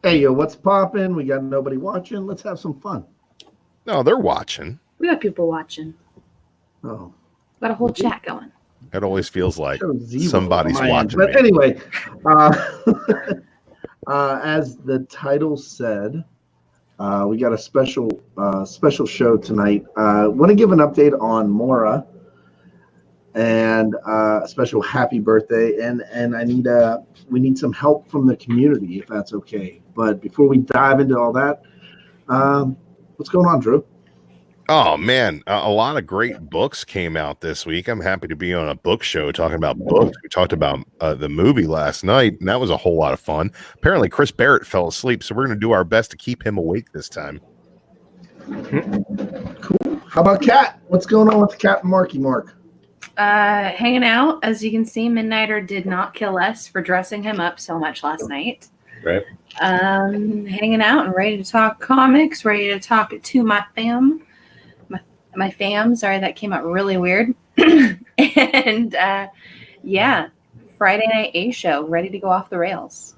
Hey, yo, what's poppin'? We got nobody watching. Let's have some fun. No, they're watching. We got people watching. Oh, Got a whole chat going. It always feels like shows zero somebody's on my end. watching But me. anyway, as the title said, we got a special show tonight. Want to give an update on Mora and a special happy birthday. And we need some help from the community, if that's okay. But before we dive into all that, what's going on, Drew? Oh man, a lot of great books came out this week. I'm happy to be on a book show talking about books. We talked about the movie last night, and that was a whole lot of fun. Apparently, Chris Barrett fell asleep, so we're going to do our best to keep him awake this time. Cool. How about Kat? What's going on with Kat and Marky Mark? Hanging out. As you can see, Midnighter did not kill us for dressing him up so much last night. Right. Hanging out and ready to talk comics, ready to talk to my fam. My fam, sorry, that came out really weird. And yeah, Friday Night A Show, ready to go off the rails.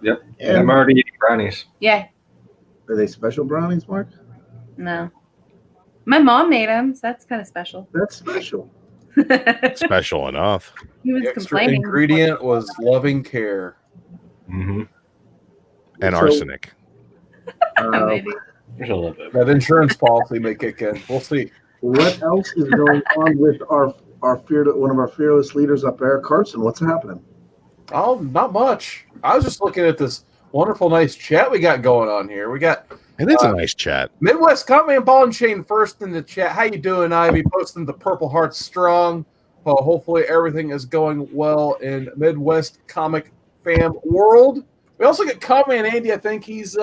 Yep. And I'm already eating brownies. Yeah, are they special brownies, Mark? no. My mom made them, so that's kind of special. That's special. Special enough. He was The extra complaining. ingredient was loving care. Mm-hmm. And So- arsenic. Maybe. There's a little bit. That insurance policy may kick in. We'll see. What else is going on with one of our fearless leaders up there, Carson? What's happening? Oh, not much. I was just looking at this wonderful, nice chat we got going on here. We got It is a nice chat. Midwest Comic Ball and Chain first in the chat. How you doing, Ivy? Posting the Purple Hearts strong. Well, hopefully everything is going well in Midwest Comic Fam world. We also get Comic Andy. I think he's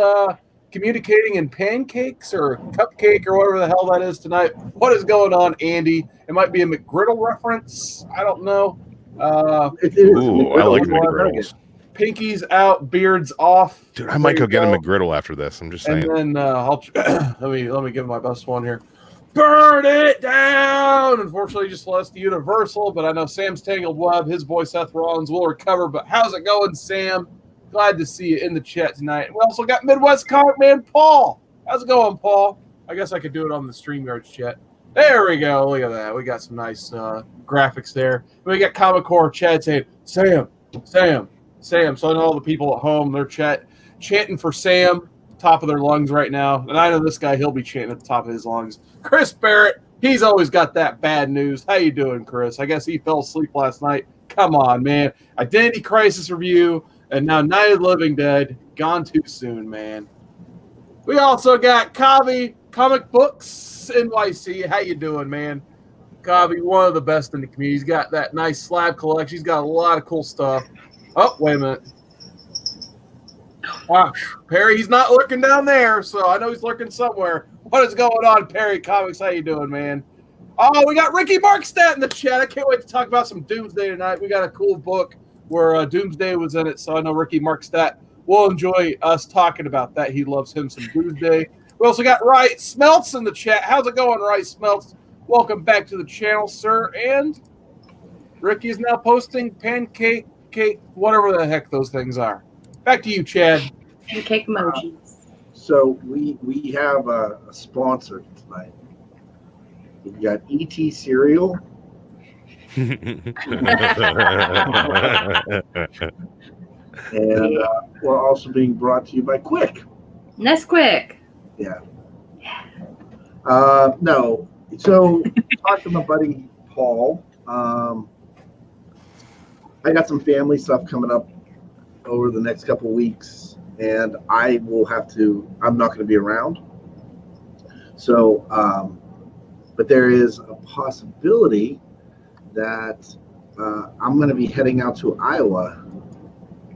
communicating in pancakes or cupcake or whatever the hell that is tonight. What is going on, Andy? It might be a McGriddle reference. I don't know. It is. Ooh, I like McGriddles. Pinkies out, beards off. Dude, I might go get a McGriddle after this. I'm just saying. And then I'll let me give my best one here. Burn it down. Unfortunately, just lost to Universal, but I know Sam's Tangled Web. His boy Seth Rollins will recover. But how's it going, Sam? Glad to see you in the chat tonight. We also got Midwest Comic Man Paul. How's it going, Paul? I guess I could do it on the StreamYards chat. There we go. Look at that. We got some nice graphics there. We got Comic Core chat saying, Sam. So I know all the people at home, they're chanting for Sam, top of their lungs right now. And I know this guy, he'll be chanting at the top of his lungs. Chris Barrett, he's always got that bad news. How you doing, Chris? I guess he fell asleep last night. Come on, man. Identity Crisis review. And now Night of the Living Dead, gone too soon, man. We also got Kavi, Comic Books NYC. How you doing, man? Kavi, one of the best in the community. He's got that nice slab collection. He's got a lot of cool stuff. Oh, wait a minute. Wow, Perry, he's not lurking down there, so I know he's lurking somewhere. What is going on, Perry Comics? How you doing, man? Oh, we got Ricky Markstadt in the chat. I can't wait to talk about some Doomsday tonight. We got a cool book where Doomsday was in it, so I know Ricky Markstadt will enjoy us talking about that. He loves him some Doomsday. We also got Wright Smelts in the chat. How's it going, Wright Smelts? Welcome back to the channel, sir. And Ricky is now posting pancake, cake, whatever the heck those things are. Back to you, Chad. Pancake emojis. So we have a sponsor tonight. We got ET Cereal. And we're also being brought to you by Quick. Nesquik. Yeah. No. So talk to my buddy Paul. I got some family stuff coming up over the next couple of weeks, and I'm not going to be around. So, but there is a possibility that I'm going to be heading out to Iowa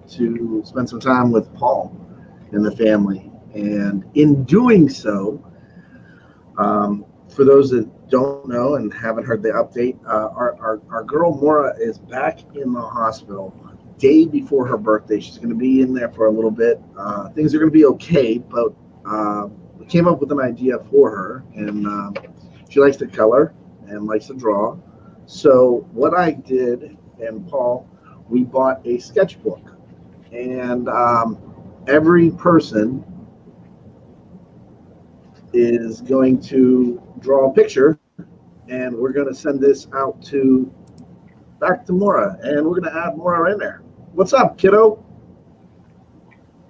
to spend some time with Paul and the family. And in doing so, for those that don't know and haven't heard the update, our girl Mora is back in the hospital day before her birthday. She's going to be in there for a little bit. Things are going to be okay, but we came up with an idea for her, and she likes to color and likes to draw. So what I did, and Paul, we bought a sketchbook, and every person is going to draw a picture, and we're going to send this out back to Mora, and we're going to add Mora in there. What's up, kiddo?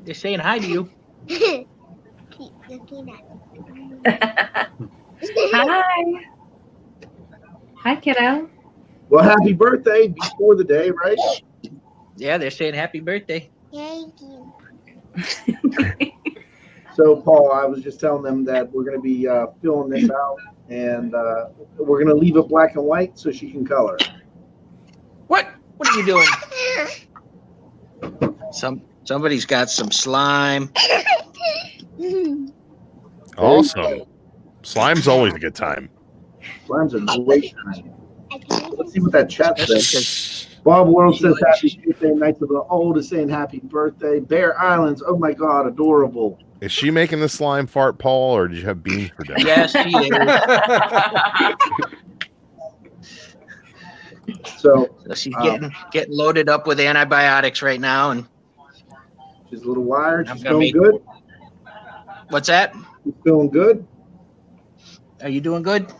They're saying hi to you. Keep looking at Hi. Hi, kiddo. Well, happy birthday before the day, right? Yeah, they're saying happy birthday. Thank you. So, Paul, I was just telling them that we're going to be filling this out, and we're going to leave it black and white so she can color. What? What are you doing? Somebody's got some slime. Awesome. Slime's always a good time. Slime's a great time. Let's see what that chat That's says. because Bob World says happy birthday. Knights of the Old is saying happy birthday. Bear Islands, oh my God, adorable. Is she making the slime fart, Paul, or did you have beans for dinner? yes, she is. So So she's getting loaded up with antibiotics right now. And she's a little wired. I'm She's gonna feeling make- good. what's that? She's feeling good. Are you doing good?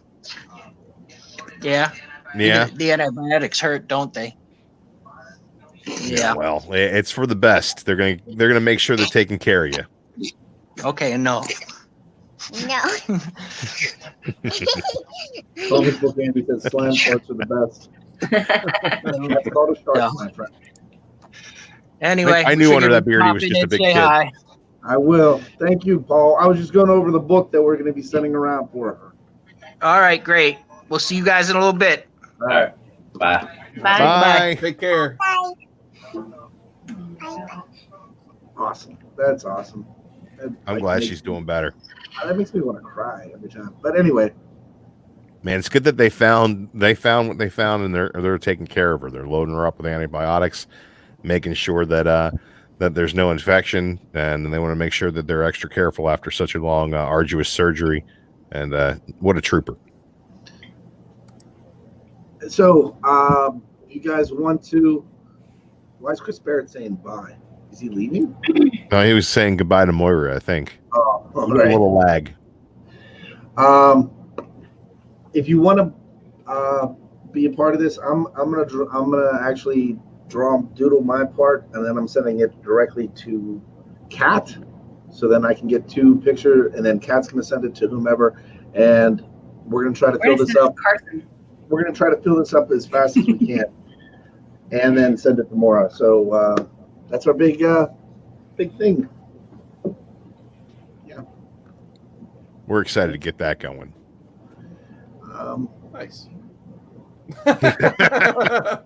Yeah. Yeah. The antibiotics hurt, don't they? Yeah. Well, it's for the best. They're gonna make sure they're taking care of you. Okay. No. No. Comic book Andy says slam parts are the best. That's called a shark, Yeah. my friend. Anyway, I knew figured under that we'd beard he pop was in just a and big say kid. hi. I will. Thank you, Paul. I was just going over the book that we're going to be sending around for her. All right, great. We'll see you guys in a little bit. All right. Bye. Bye. Bye. Take care. Bye. Awesome. That's awesome. I'm glad she's doing better. That makes me want to cry every time. But anyway, Man, it's good that they found what they found, and they're taking care of her. They're loading her up with antibiotics, making sure that that there's no infection, and they want to make sure that they're extra careful after such a long, arduous surgery. And what a trooper! so you guys want to? Why is Chris Barrett saying bye? Is he leaving? No, he was saying goodbye to Moira. I think Oh, all a right. little lag. If you want to be a part of this, I'm gonna actually doodle my part, and then I'm sending it directly to Kat, so then I can get 2 pictures, and then Kat's gonna send it to whomever, and we're gonna try to fill this up. Carson. We're gonna try to fill this up as fast as we can, and then send it to Mora. So that's our big thing. We're excited to get that going. Nice. That's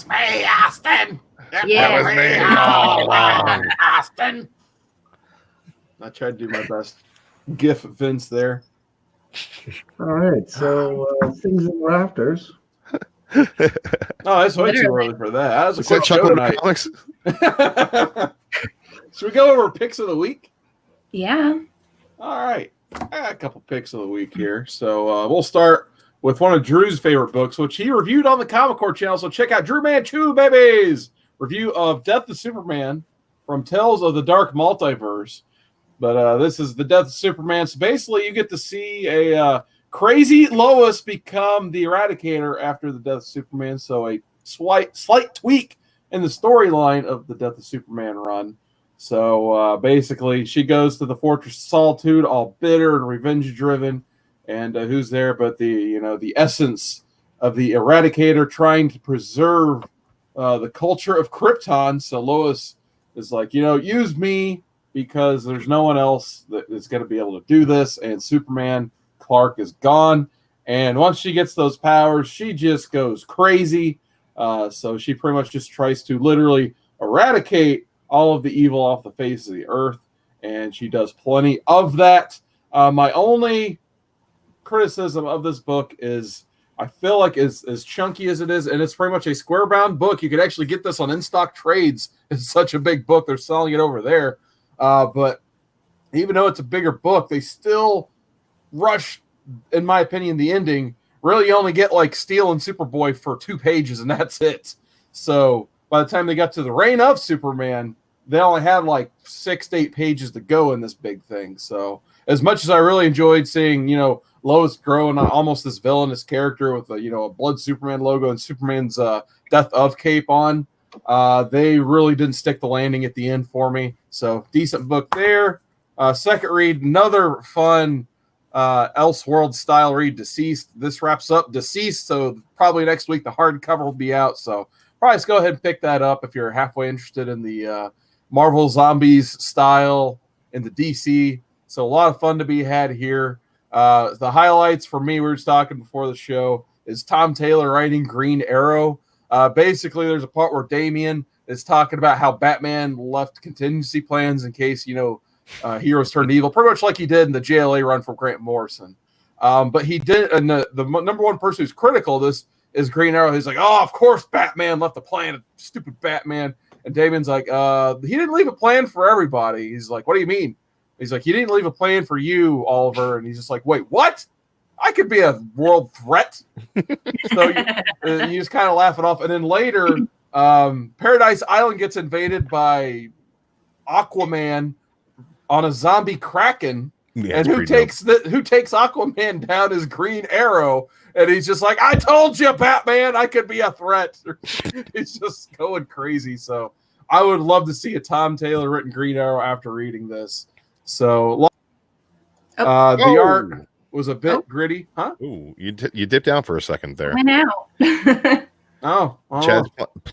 me, Austin. Yeah. That was me all along. Austin. I tried to do my best. GIF Vince there. All right, so things in the rafters. Oh, that's way too Literally. early for that. That was a Is that quick show Chuckle tonight. Comics? Should we go over picks of the week? Yeah. All right. I got a couple picks of the week here. So we'll start with one of Drew's favorite books, which he reviewed on the Comic Core channel. So check out Drew Manchu, babies! Review of Death of Superman from Tales of the Dark Multiverse. But this is the Death of Superman. So basically, you get to see a crazy Lois become the Eradicator after the Death of Superman. So a slight tweak in the storyline of the Death of Superman run. So basically, she goes to the Fortress of Solitude, all bitter and revenge-driven. And who's there but the essence of the Eradicator trying to preserve the culture of Krypton. So Lois is like, use me because there's no one else that is going to be able to do this. And Superman, Clark, is gone. And once she gets those powers, she just goes crazy. So she pretty much just tries to literally eradicate all of the evil off the face of the earth. And she does plenty of that. My only criticism of this book is I feel like as chunky as it is, and it's pretty much a square bound book. You could actually get this on in-stock trades. It's such a big book. They're selling it over there. But even though it's a bigger book, they still rush, in my opinion, the ending. Really, you only get like Steel and Superboy for 2 pages, and that's it. So by the time they got to the Reign of Superman, they only had like 6 to 8 pages to go in this big thing. So as much as I really enjoyed seeing, Lois grow in almost this villainous character with a Blood Superman logo and Superman's Death of cape on, they really didn't stick the landing at the end for me. So decent book there. Second read, another fun Elseworld style read, Deceased. This wraps up Deceased, so probably next week the hardcover will be out. So probably just go ahead and pick that up if you're halfway interested in the Marvel Zombies style in the DC. So a lot of fun to be had here. The highlights for me, we were just talking before the show, is Tom Taylor writing Green Arrow. Basically, there's a part where Damian is talking about how Batman left contingency plans in case, heroes turned evil, pretty much like he did in the JLA run from Grant Morrison. But he did, and the number one person who's critical of this is Green Arrow. He's like, oh, of course Batman left a plan, stupid Batman. And Damian's like, he didn't leave a plan for everybody. He's like, what do you mean? He's like, he didn't leave a plan for you, Oliver. And he's just like, wait, what? I could be a world threat. So you just kind of laugh it off. And then later, Paradise Island gets invaded by Aquaman on a zombie Kraken. Yeah, and who takes Aquaman down is Green Arrow. And he's just like, I told you, Batman, I could be a threat. He's just going crazy. So I would love to see a Tom Taylor written Green Arrow after reading this. So the art was a bit gritty, huh? Ooh, you dipped down for a second there. Went out. Oh.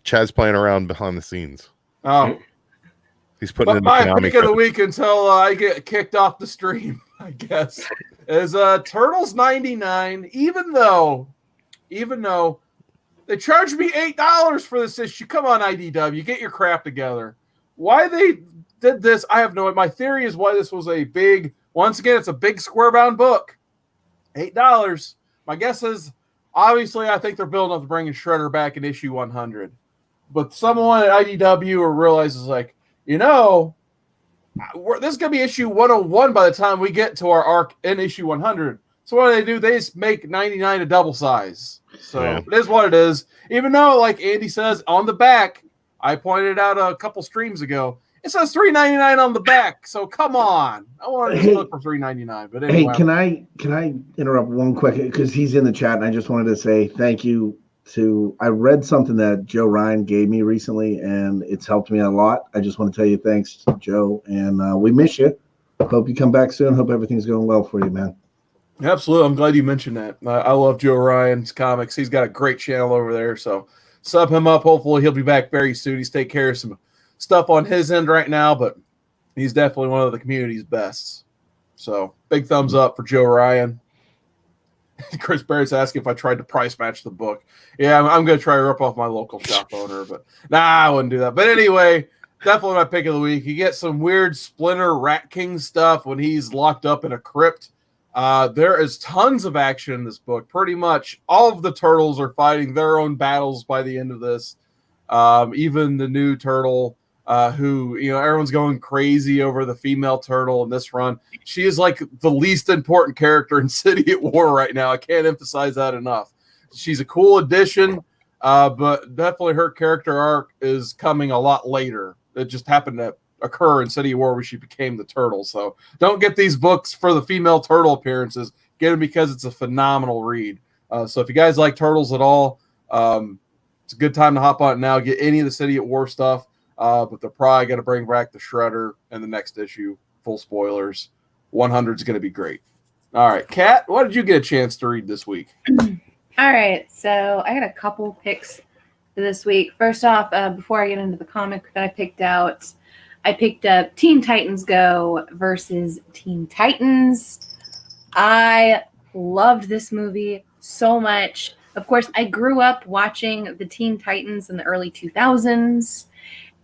Chad's playing around behind the scenes. Oh. He's putting in the my Konami pick of the code. week until I get kicked off the stream, I guess, is Turtles 99. Even though they charged me $8 for this issue. Come on, IDW, get your crap together. Why they did this, I have no idea. My theory is why this was once again, it's a big square bound book. $8. My guess is, obviously, I think they're building up to bringing Shredder back in issue 100. But someone at IDW realizes, like, this is going to be issue 101 by the time we get to our arc in issue 100. So what do? They just make 99 a double size. So It is what it is. Even though, like Andy says, on the back, I pointed out a couple streams ago, it says $3.99 on the back. So come on. I wanted to look for $3.99. But anyway. Hey, can I interrupt one quick, because he's in the chat, and I just wanted to say thank you I read something that Joe Ryan gave me recently, and it's helped me a lot. I just want to tell you thanks, Joe, and we miss you. Hope you come back soon. Hope everything's going well for you, man. Absolutely. I'm glad you mentioned that. I love Joe Ryan's comics. He's got a great channel over there, so sub him up. Hopefully he'll be back very soon. He's taking care of some stuff on his end right now, but he's definitely one of the community's best. So big thumbs up for Joe Ryan. Chris Barrett's asking if I tried to price match the book. Yeah, I'm going to try to rip off my local shop owner, but I wouldn't do that. But anyway, definitely my pick of the week. You get some weird Splinter Rat King stuff when he's locked up in a crypt. There is tons of action in this book. Pretty much all of the turtles are fighting their own battles by the end of this. Even the new turtle, who, everyone's going crazy over the female turtle in this run. She is like the least important character in City at War right now. I can't emphasize that enough. She's a cool addition, but definitely her character arc is coming a lot later. It just happened to occur in City of War where she became the turtle. So don't get these books for the female turtle appearances. Get them because it's a phenomenal read. So if you guys like turtles at all, it's a good time to hop on it now. Get any of the City at War stuff. But they're probably going to bring back the Shredder in the next issue. Full spoilers. 100 is going to be great. All right, Kat, what did you get a chance to read this week? All right, so I got a couple picks this week. First off, before I get into the comic that I picked up Teen Titans Go versus Teen Titans. I loved this movie so much. Of course, I grew up watching the Teen Titans in the early 2000s.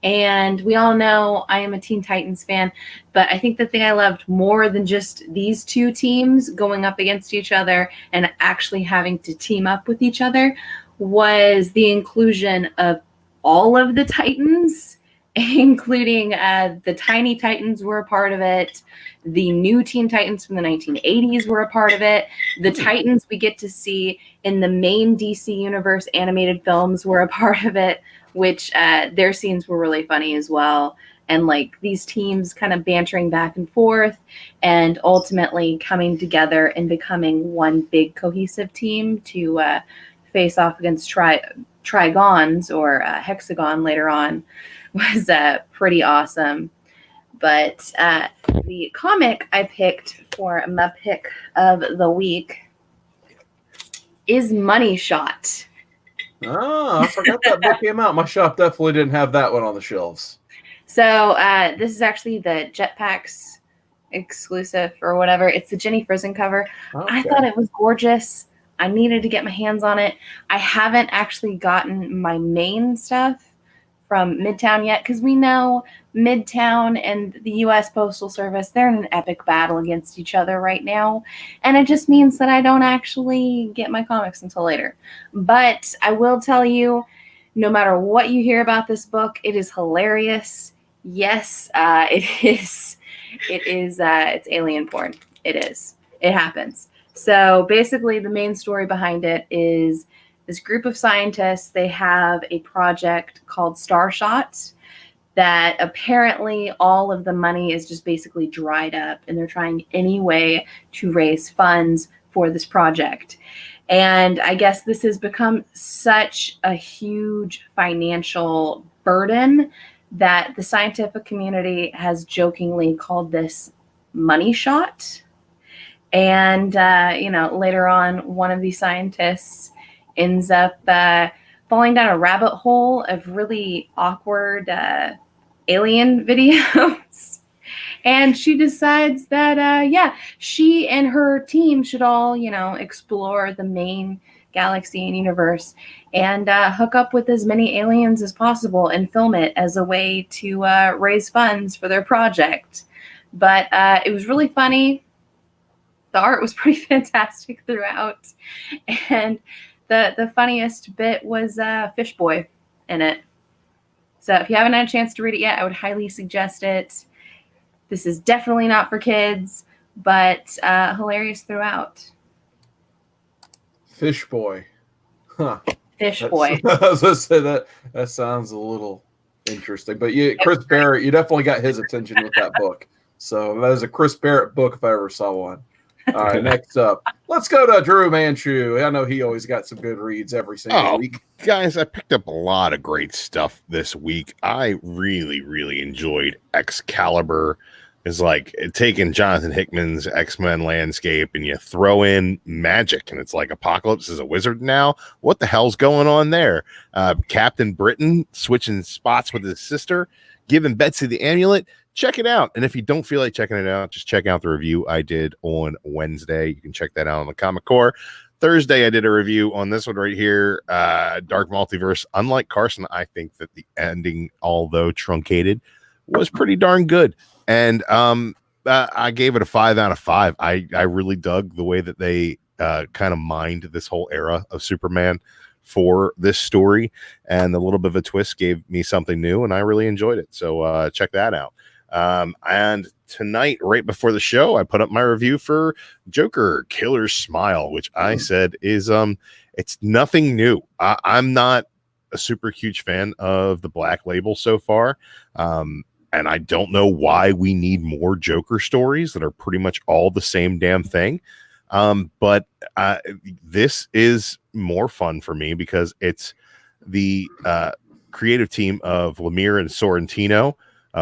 And we all know I am a Teen Titans fan, but I think the thing I loved more than just these two teams going up against each other and actually having to team up with each other was the inclusion of all of the Titans, including the Tiny Titans were a part of it. The new Teen Titans from the 1980s were a part of it. The Titans we get to see in the main DC Universe animated films were a part of it, which their scenes were really funny as well. and like these teams kind of bantering back and forth and ultimately coming together and becoming one big cohesive team to face off against Trigons or Hexagon later on was pretty awesome. But the comic I picked for my pick of the week is Money Shot. Oh, I forgot that book came out. My shop definitely didn't have that one on the shelves. So this is actually the Jetpacks exclusive or whatever. It's the Jenny Frison cover. Okay. I thought it was gorgeous. I needed to get my hands on it. I haven't actually gotten my main stuff from Midtown yet because we know Midtown and the U.S. Postal Service, they're in an epic battle against each other right now. And it just means that I don't actually get my comics until later. But I will tell you, no matter what you hear about this book, it is hilarious. Yes, it is. It's alien porn. It is. It happens. So basically, the main story behind it is this group of scientists. They have a project called Starshot that apparently all of the money is just basically dried up, and they're trying any way to raise funds for this project. And I guess this has become such a huge financial burden that the scientific community has jokingly called this money shot. And, later on, one of these scientists ends up falling down a rabbit hole of really awkward alien videos. And she decides that, she and her team should all, explore the main galaxy and universe and hook up with as many aliens as possible and film it as a way to raise funds for their project. But it was really funny. The art was pretty fantastic throughout. And the funniest bit was Fish Boy in it. So if you haven't had a chance to read it yet, I would highly suggest it. This is definitely not for kids, but hilarious throughout. Fish Boy. Huh. Fish Boy. I was going to say that sounds a little interesting. But Chris Barrett, you definitely got his attention with that book. So that is a Chris Barrett book if I ever saw one. All right, next up. Let's go to Drew Manchu. I know he always got some good reads every single week. Guys, I picked up a lot of great stuff this week. I really, really enjoyed Excalibur. It's like taking Jonathan Hickman's X-Men landscape and you throw in magic, and it's like Apocalypse is a wizard now. What the hell's going on there? Captain Britain switching spots with his sister, giving Betsy the amulet. Check it out. And if you don't feel like checking it out, just check out the review I did on Wednesday. You can check that out on the Comic Core. Thursday, I did a review on this one right here, Dark Multiverse. Unlike Carson, I think that the ending, although truncated, was pretty darn good. And I gave it a 5 out of 5. I really dug the way that they kind of mined this whole era of Superman for this story. And the little bit of a twist gave me something new, and I really enjoyed it. So check that out. And tonight, right before the show, I put up my review for Joker Killer's Smile, which I said is it's nothing new. I'm not a super huge fan of the Black Label so far. And I don't know why we need more Joker stories that are pretty much all the same damn thing. But this is more fun for me because it's the creative team of Lemire and Sorrentino,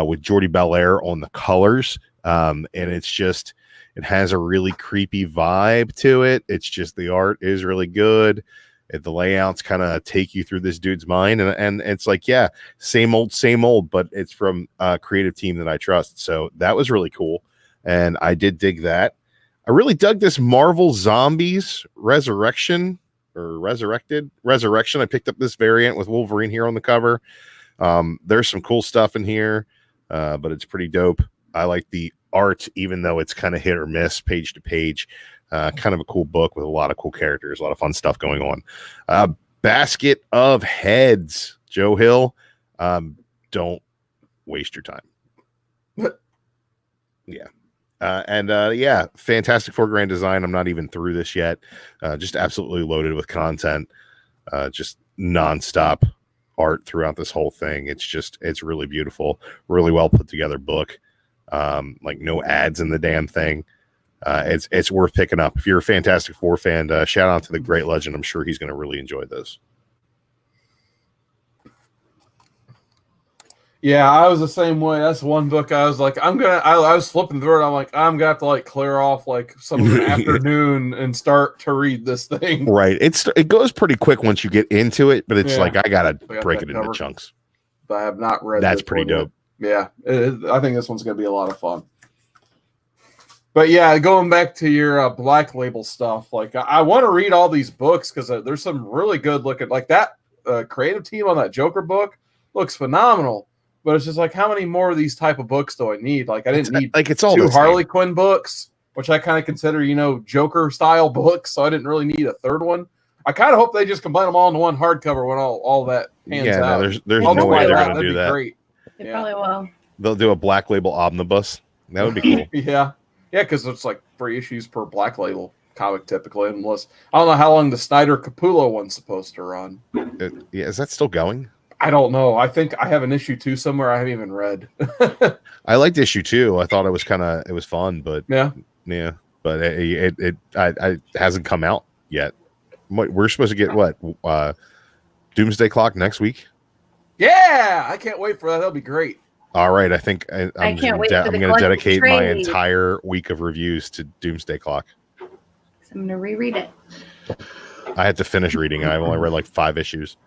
with Jordi Belair on the colors. And it's just, it has a really creepy vibe to it. It's just, the art is really good. The layouts kind of take you through this dude's mind. And it's like, yeah, same old, but it's from a creative team that I trust. So that was really cool. And I did dig that. I really dug this Marvel Zombies Resurrection. I picked up this variant with Wolverine here on the cover. There's some cool stuff in here. But it's pretty dope. I like the art, even though it's kind of hit or miss page to page. Kind of a cool book with a lot of cool characters, a lot of fun stuff going on. Basket of Heads, Joe Hill. Don't waste your time. Yeah. Fantastic Four Grand Design. I'm not even through this yet. Just absolutely loaded with content. Just nonstop art throughout this whole thing. It's really beautiful, really well put together book. Like no ads in the damn thing. It's worth picking up. If you're a Fantastic Four fan, shout out to the Great Legend. I'm sure he's going to really enjoy this. Yeah, I was the same way. That's one book I was like, I was flipping through it. I'm like, I'm gonna have to like clear off like some afternoon and start to read this thing. Right. It goes pretty quick once you get into it, but it's Yeah. like I gotta got break that it into covered. chunks. But I have not read. That's this pretty one yet. dope. Yeah, I think this one's gonna be a lot of fun. But yeah, going back to your Black Label stuff, like I want to read all these books because there's some really good looking, like that creative team on that Joker book looks phenomenal. But it's just like, how many more of these type of books do I need? Like, I didn't need Like it's all two the same. Harley Quinn books, which I kind of consider, Joker style books. So I didn't really need a third one. I kind of hope they just combine them all into one hardcover when all that pans Yeah, out. no, there's I'll no way buy they're that. gonna That'd do be that. Great. They Yeah. probably will. They'll do a Black Label omnibus. That would be cool. Yeah, because it's like 3 issues per Black Label comic typically, unless I don't know how long the Snyder Capullo one's supposed to run. Yeah, is that still going? I don't know. I think I have an issue 2 somewhere I haven't even read. I liked issue 2. I thought it was fun, but Yeah. but it hasn't come out yet. We're supposed to get what Doomsday Clock next week. Yeah, I can't wait for that. That'll be great. All right, I think I'm can't wait for I'm the going to dedicate my trade. entire week of reviews to Doomsday Clock. So I'm gonna reread it. I had to finish reading. I've only read like 5 issues.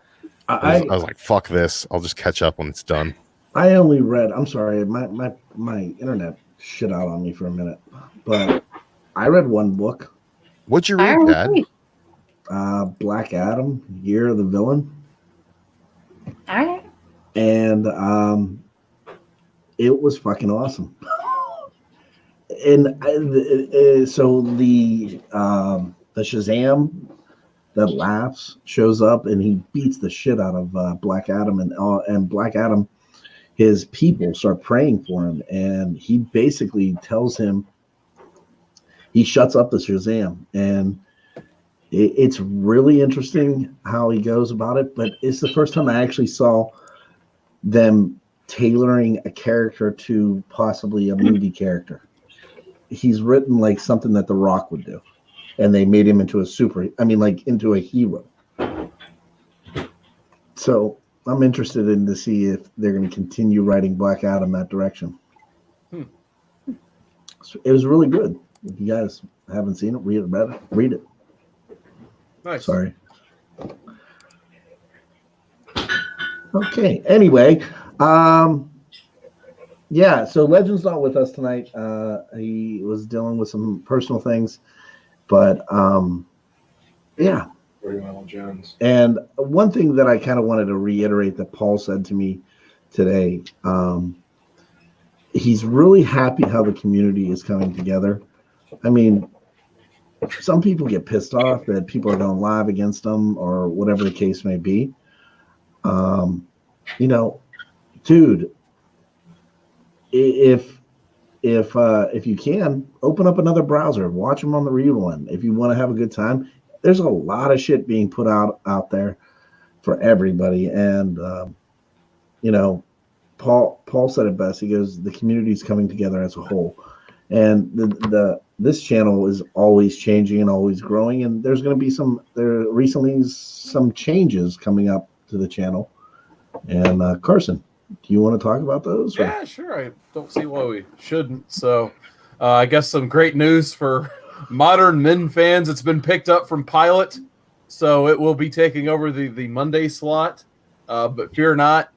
I was like, "Fuck this! I'll just catch up when it's done." I only read. I'm sorry, my internet shit out on me for a minute, but I read one book, What'd you I read, Dad? already- Black Adam, Year of the Villain, All right. and it was fucking awesome. And so the Shazam that laughs shows up and he beats the shit out of Black Adam, and Black Adam, his people start praying for him, and he basically tells him, he shuts up the Shazam, and it's really interesting how he goes about it. But it's the first time I actually saw them tailoring a character to possibly a movie character. He's written like something that The Rock would do, and they made him into into a hero. So I'm interested in to see if they're going to continue writing Black Adam that direction. So it was really good. If you guys haven't seen it, read it. Nice. Sorry. Okay. Anyway, yeah. So Legend's not with us tonight. He was dealing with some personal things, but yeah. William Jones. And one thing that I kind of wanted to reiterate that Paul said to me today, he's really happy how the community is coming together. I mean, some people get pissed off that people are going live against them or whatever the case may be. Dude, if you can, open up another browser, watch them on the real one. If you want to have a good time, there's a lot of shit being put out there for everybody. And, Paul said it best. He goes, the community's coming together as a whole. And this channel is always changing and always growing. And there's going to be some changes coming up to the channel. And Carson, do you want to talk about those? Or? Yeah, sure. I don't see why we shouldn't. So I guess some great news for Modern Men fans. It's been picked up from Pilot. So it will be taking over the Monday slot. But fear not,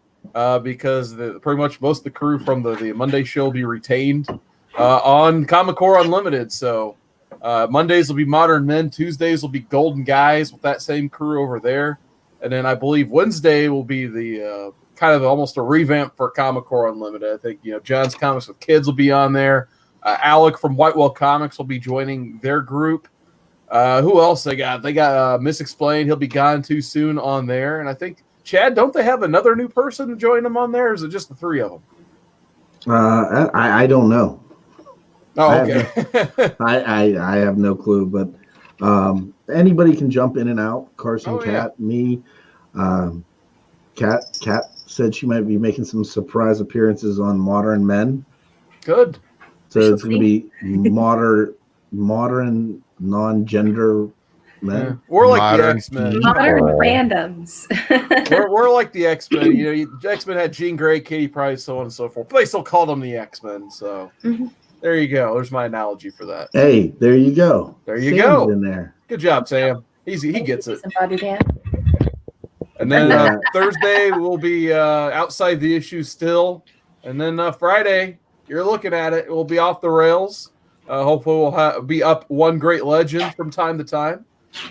because pretty much most of the crew from the Monday show will be retained on Comic Core Unlimited. So Mondays will be Modern Men. Tuesdays will be Golden Guys with that same crew over there. And then I believe Wednesday will be the kind of almost a revamp for Comic Core Unlimited. I think, John's Comics with Kids will be on there. Alec from Whitewell Comics will be joining their group. Who else they got? They got Misexplained. He'll be gone too soon on there. And I think, Chad, don't they have another new person to join them on there? Or is it just the 3 of them? I don't know. Oh, okay. I have no clue, but anybody can jump in and out. Carson, Oh, yeah. Cat, me. Kat said she might be making some surprise appearances on Modern Men. Good. So We shall it's going to be modern non-gender men. Yeah. We're like the Modern X-Men. Modern Oh. randoms. We're like the X-Men. X-Men had Jean Grey, Kitty Pryde, so on and so forth. But they still call them the X-Men. So Mhm. there you go. There's my analogy for that. Hey, there you go. There you Sam's go. in there. Good job, Sam. Easy. He gets it. Somebody Dan. And then Yeah. Thursday we'll be outside the issue still. And then Friday, you're looking at it. It will be off the rails. Hopefully we'll be up one great legend from time to time.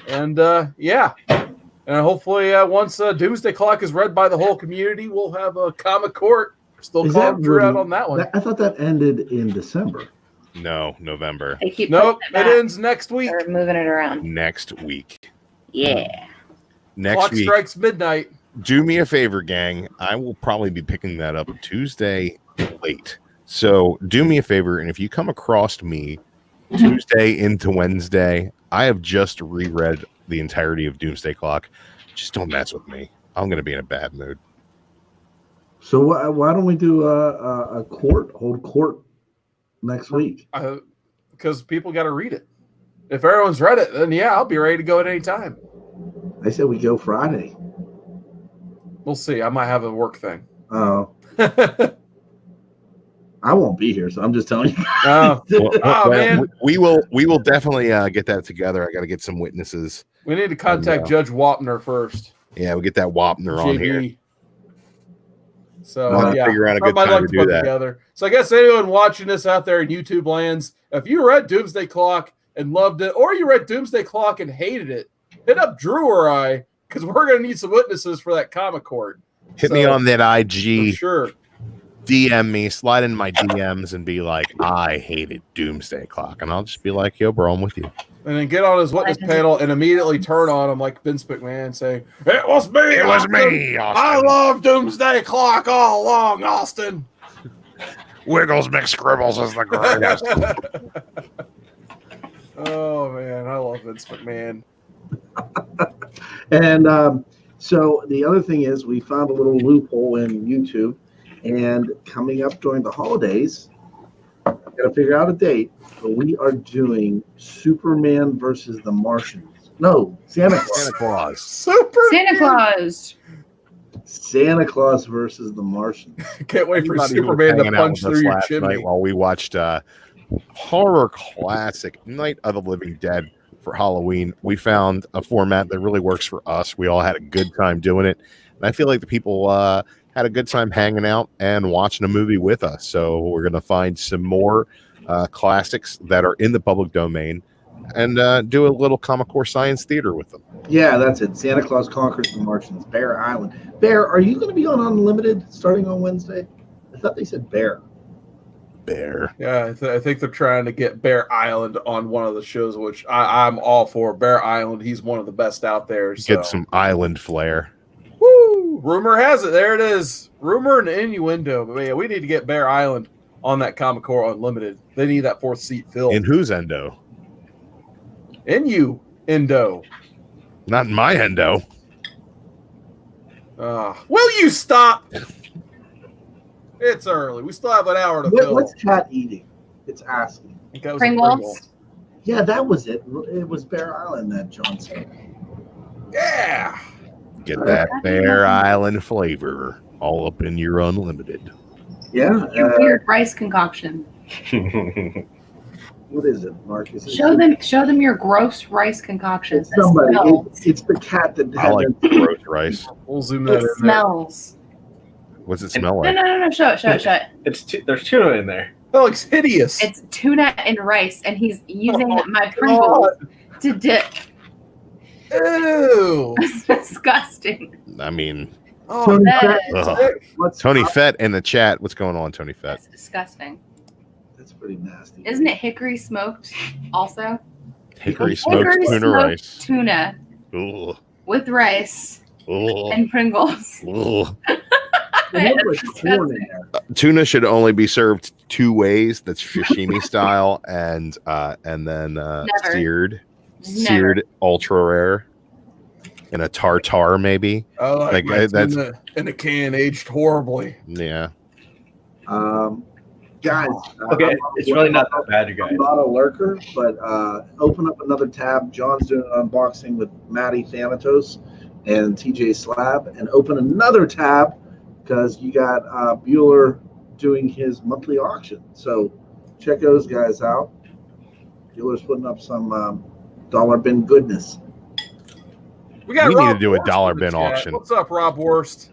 And yeah. And hopefully once Doomsday Clock is read by the whole community, we'll have a comic court. Still Is calling that Drew out really- on that one. I thought that ended in December. No, November. They keep Nope, putting it it ends next week. back. They're moving it around. Next week. Yeah. Next Clock week. strikes midnight. Do me a favor, gang. I will probably be picking that up Tuesday late. So do me a favor, and if you come across me Tuesday into Wednesday, I have just reread the entirety of Doomsday Clock. Just don't mess with me. I'm going to be in a bad mood. So why don't we do hold court next week? Because people got to read it. If everyone's read it, then yeah, I'll be ready to go at any time. I said we go Friday. We'll see. I might have a work thing. Oh, I won't be here, so I'm just telling you. Oh, man. we will definitely get that together. I got to get some witnesses. We need to contact Yeah. Judge Wapner first. Yeah, we get that Wapner on here. JB. So We'll yeah, figure out a good I'd time to to do put that. together. So I guess anyone watching this out there in YouTube lands, if you read Doomsday Clock and loved it, or you read Doomsday Clock and hated it, hit up Drew or I, because we're gonna need some witnesses for that comic court. Hit me So, on that for IG. sure. DM me, slide in my DMs, and be like, I hated Doomsday Clock, and I'll just be like, yo, bro, I'm with you. And then get on his witness panel and immediately turn on him like Vince McMahon saying, "It was me. It was Austin. me, I Austin. love Doomsday Clock all along, Austin." Wiggles McScribbles is the greatest. Oh man, I love Vince McMahon. And so the other thing is we found a little loophole in YouTube, and coming up during the holidays, got to figure out a date, but we are doing Superman versus the Martians. No, Santa Claus. Santa Claus. Super. Santa Claus. Santa Claus versus the Martians. Can't wait for Everybody who was Superman to hanging out punch with us through your last chimney. night while we watched horror classic Night of the Living Dead for Halloween. We found a format that really works for us. We all had a good time doing it, and I feel like the people had a good time hanging out and watching a movie with us. So we're going to find some more classics that are in the public domain and do a little Comic Core Science Theater with them. Yeah, that's it. Santa Claus conquers the Martians. Bear Island. Bear, are you going to be on Unlimited starting on Wednesday? I thought they said Bear. Bear. Yeah, I think they're trying to get Bear Island on one of the shows, which I'm all for. Bear Island, he's one of the best out there. So. Get some island flair. Woo! Rumor has it. There it is. Rumor and innuendo. But yeah, we need to get Bear Island on that Comic Core Unlimited. They need that fourth seat filled. In whose endo? Innuendo. Not in my endo. Will you stop? It's early. We still have an hour to fill. What's Cat eating? It's asking. I think that was a Pringles. Yeah, that was it. It was Bear Island that John said. Yeah. Get that Bear Island flavor all up in your Unlimited. Yeah. Your weird rice concoction. What is it, Marcus? Show them your gross rice concoction. It's somebody. Smells. It's the cat that I had like gross rice. We'll zoom that It in there. smells. What's it smell No, like? no. Show it. There's tuna in there. That looks hideous. It's tuna and rice, and he's using Oh, my Pringles to dip. Ew. It's disgusting. I mean, Oh, Tony that Fett. is- ugh. What's Tony Fett in the chat. What's going on, Tony Fett? That's disgusting. That's pretty nasty. Isn't it hickory smoked also? Hickory smoked Hickory tuna smoked rice. Tuna Ugh. with rice Ugh. and Pringles. Ugh. It It's looks like corn in there. Tuna should only be served two ways. That's sashimi style, and then Never. seared, Never. seared ultra rare. in a tartar, maybe. Like Like, that's- in a can, aged horribly. Yeah. Guys, Okay, I'm it's really not that bad, you guys. I'm not a lurker, but open up another tab. John's doing an unboxing with Maddie Thanatos and TJ Slab, and open another tab because you got Bueller doing his monthly auction. So check those guys out. Bueller's putting up some dollar bin goodness. We got We need Rob to do a Worst dollar in the bin chat. auction. What's up, Rob Worst?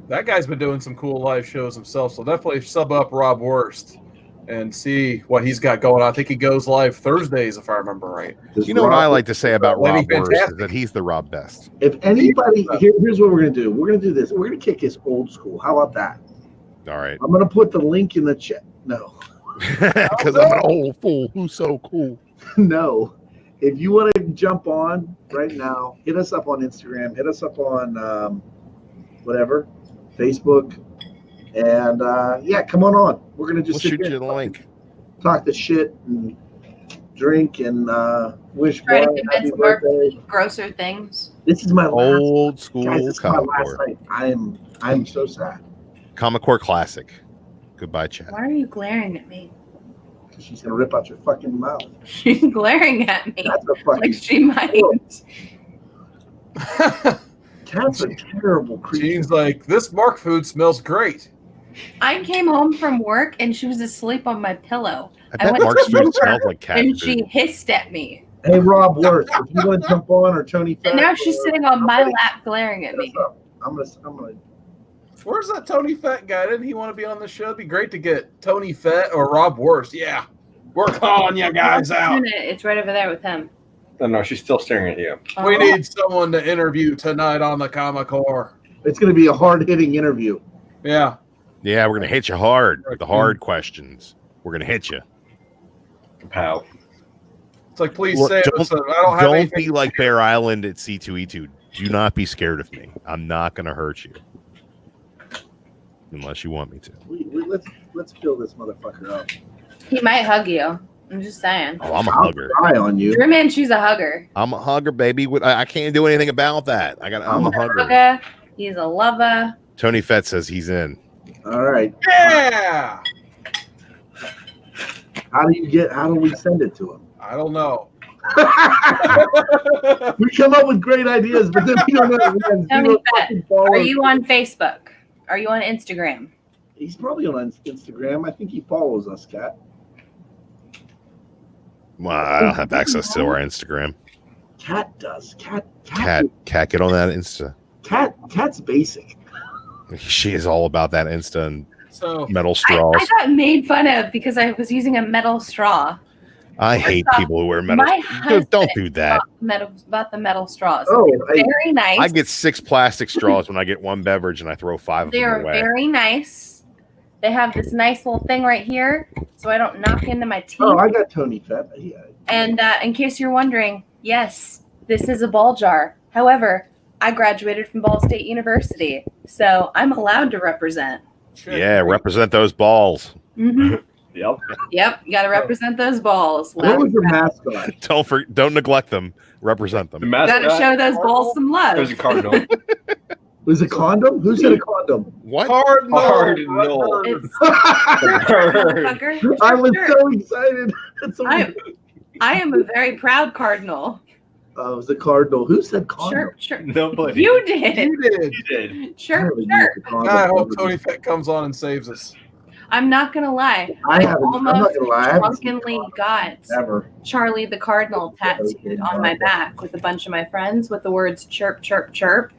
That guy's been doing some cool live shows himself, so definitely sub up Rob Worst and see what he's got going on. I think he goes live Thursdays, if I remember right. Does You know what Rob- I like to say about Lady Rob Worst Fantastic. is that he's the Rob Best. If anybody, here's what we're gonna do. We're gonna do this. We're gonna kick his old school. How about that? All right. I'm gonna put the link in the chat. No, Because I'm an old fool who's so cool. no. If you want to jump on right now, hit us up on Instagram. Hit us up on whatever, Facebook, and yeah, come on. We're gonna We'll just sit shoot here you the and link. talk the shit and drink and wish Try to Brian convince happy Mark to birthday. eat grosser things. This is my last. Old school Guys, this is my Comic last Core. night. I'm so sad Comic Core Classic. Goodbye, chat. Why are you glaring at me? because she's gonna rip out your fucking mouth. She's glaring at me That's a fucking. like she might. Cats are terrible creatures. Gene's like, this Mark food smells great. I came home from work and she was asleep on my pillow. I I bet went Mark's to food work smells like cat and food. she hissed at me. Hey, Rob Worth, if you want to jump on, or Tony Fett, And now she's or sitting on my somebody, lap glaring at hit me. us up. I'm gonna. Where's that Tony Fett guy? Didn't he want to be on the show? It'd be great to get Tony Fett or Rob Worst. Yeah. We're calling you guys out. It's right over there with him. No, she's still staring at you. We Oh. need someone to interview tonight on the Comic Core. It's gonna be a hard-hitting interview. Yeah. Yeah, we're gonna hit you hard with the hard questions. We're gonna hit you. Pow. It's like, please Look, say it. don't- Listen, I don't have Don't anything. be like Bear Island at C2E2. Do not be scared of me. I'm not gonna hurt you. Unless you want me to. Let's fill this motherfucker up. He might hug you. I'm just saying. Oh, I'm a I'll hugger. cry on you. Drew Man, she's a hugger. I'm a hugger, baby. I can't do anything about that. I'm a hugger. Hugger. He's a lover. Tony Fett says he's in. All right. Yeah. How do we send it to him? I don't know. We come up with great ideas, but then we don't know. We have Tony zero Fett, fucking Are followers. you on Facebook? Are you on Instagram? He's probably on Instagram. I think he follows us, Kat. Well, I don't have access to our Instagram. Cat does. Cat, Get on that Insta. Cat's basic. She is all about that Insta and So metal I straws. got made fun of because I was using a metal straw. I hate people who wear metal. My husband Don't do that. about the metal straws. Oh, They're very nice. I get 6 plastic straws when I get one beverage and I throw 5 of They them are away. very nice. They have this nice little thing right here, so I don't knock into my teeth. Oh, I got Tony Fett. Yeah. And in case you're wondering, yes, this is a ball jar. However, I graduated from Ball State University, so I'm allowed to represent. Yeah, represent those balls. Mm-hmm. Yep. Yep, got to represent those balls. What was your mascot? Don't neglect them. Represent The them. Got mascot. to show those balls some love. It was a cardinal. Was it condom? Who said a condom? What? Cardinal. Cardinal. It's Bird. motherfucker. I was Sure. so excited. It's I am a very proud cardinal. it was a cardinal. Who said condom? Sure. Nobody. You did. You did. You did. I Sure. really used the condom. I hope Tony Fett comes on and saves us. I'm not gonna lie. I haven't. I'm not almost gonna lie. I haven't seen drunkenly condom got ever. Charlie the Cardinal tattooed on my back with a bunch of my friends with the words chirp, chirp, chirp.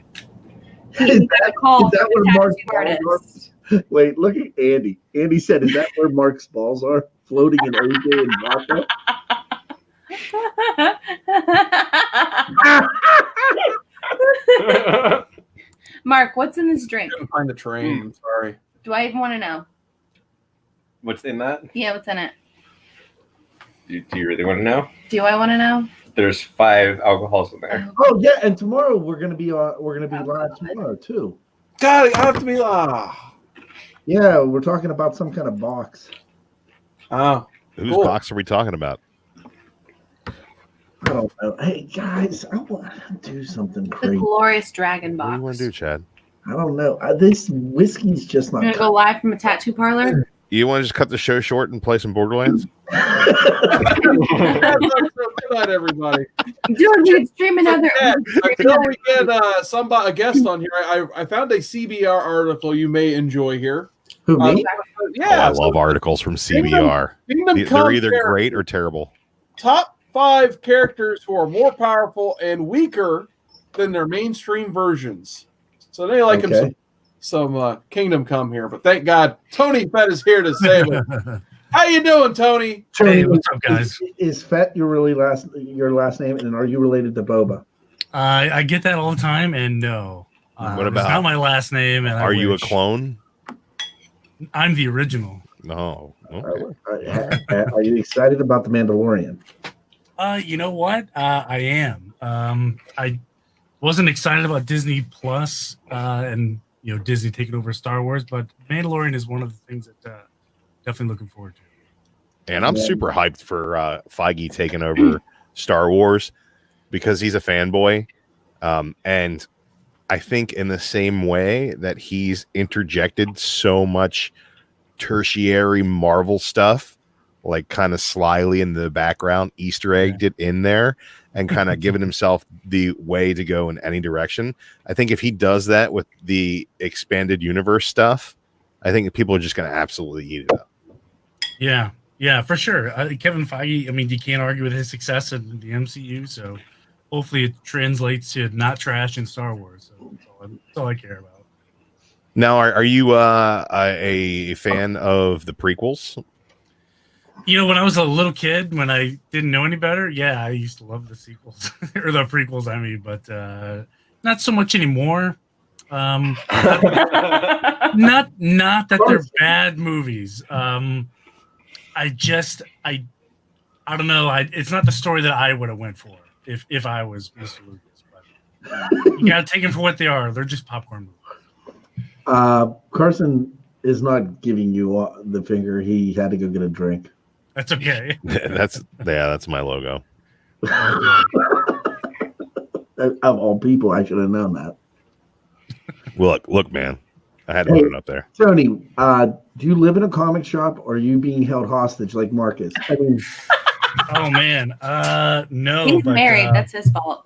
He Is got a call is that from the where Mark's tattoo balls artist. Wait, look at Andy. Andy said, "Is that where Mark's balls are? Floating in OJ and vodka?" Mark, what's in this drink? Couldn't find the train. I'm sorry. Do I even want to know? What's in that? Yeah, what's in it? Do you really want to know? Do I want to know? There's 5 alcohols in there. Oh yeah, and tomorrow we're gonna be live tomorrow too. God, I have to be. Yeah, we're talking about some kind of box. Oh, Whose Cool. box are we talking about? I don't know. Hey guys, I want to do something The crazy. glorious dragon What do you box. want to do, Chad? I don't know. This whiskey's just You're not. gonna go live from a tattoo parlor? You want to just cut the show short and play some Borderlands? Good night, everybody. Dude, you could stream another. Yeah, you could stream until another- we get a guest on here, I found a CBR article you may enjoy here. Who me? Oh, Yeah, I love articles from CBR. Kingdom They're Come either characters. great or terrible. Top 5 characters who are more powerful and weaker than their mainstream versions. So they like Okay. some Kingdom Come here, but thank God Tony Fett is here to save it. How you doing, Tony? Tony, Hey, what's up, guys? Is Fett your last name, and are you related to Boba? I get that all the time, and no. What It's about- not my last name? And Are you a wish. clone? I'm the original. No. Okay. Are you excited about the Mandalorian? You know what? I am. I wasn't excited about Disney Plus and Disney taking over Star Wars, but Mandalorian is one of the things that definitely looking forward to. And I'm super hyped for Feige taking over Star Wars because he's a fanboy. And I think in the same way that he's interjected so much tertiary Marvel stuff, like kind of slyly in the background, Easter egged it in there and kind of given himself the way to go in any direction. I think if he does that with the expanded universe stuff, I think people are just going to absolutely eat it up. Yeah, for sure. Kevin Feige, I mean, you can't argue with his success in the MCU, so hopefully it translates to not trash in Star Wars. So that's all I care about. Now, are you a fan of the prequels? When I was a little kid, when I didn't know any better, yeah, I used to love the sequels or the prequels. I mean, but not so much anymore. Not that they're bad movies. I don't know. It's not the story that I would have went for if I was Mr. Lucas. But you gotta take them for what they are. They're just popcorn movies. Carson is not giving you the finger. He had to go get a drink. That's okay. that's my logo. Of all people, I should have known that. Look, man, I had to put it up there. Tony, do you live in a comic shop, or are you being held hostage like Marcus? I mean, Oh man, no. He's but, married. That's his fault.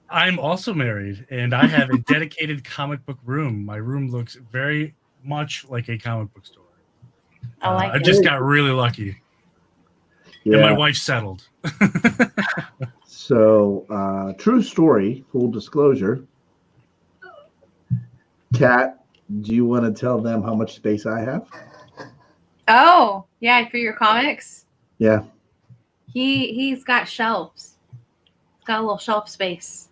I'm also married, and I have a dedicated comic book room. My room looks very much like a comic book store. I like I it. just got really lucky, and my yeah. wife settled. So, true story, full disclosure. Kat, do you want to tell them how much space I have? Oh, yeah, for your comics. Yeah. He's got shelves. He's got a little shelf space.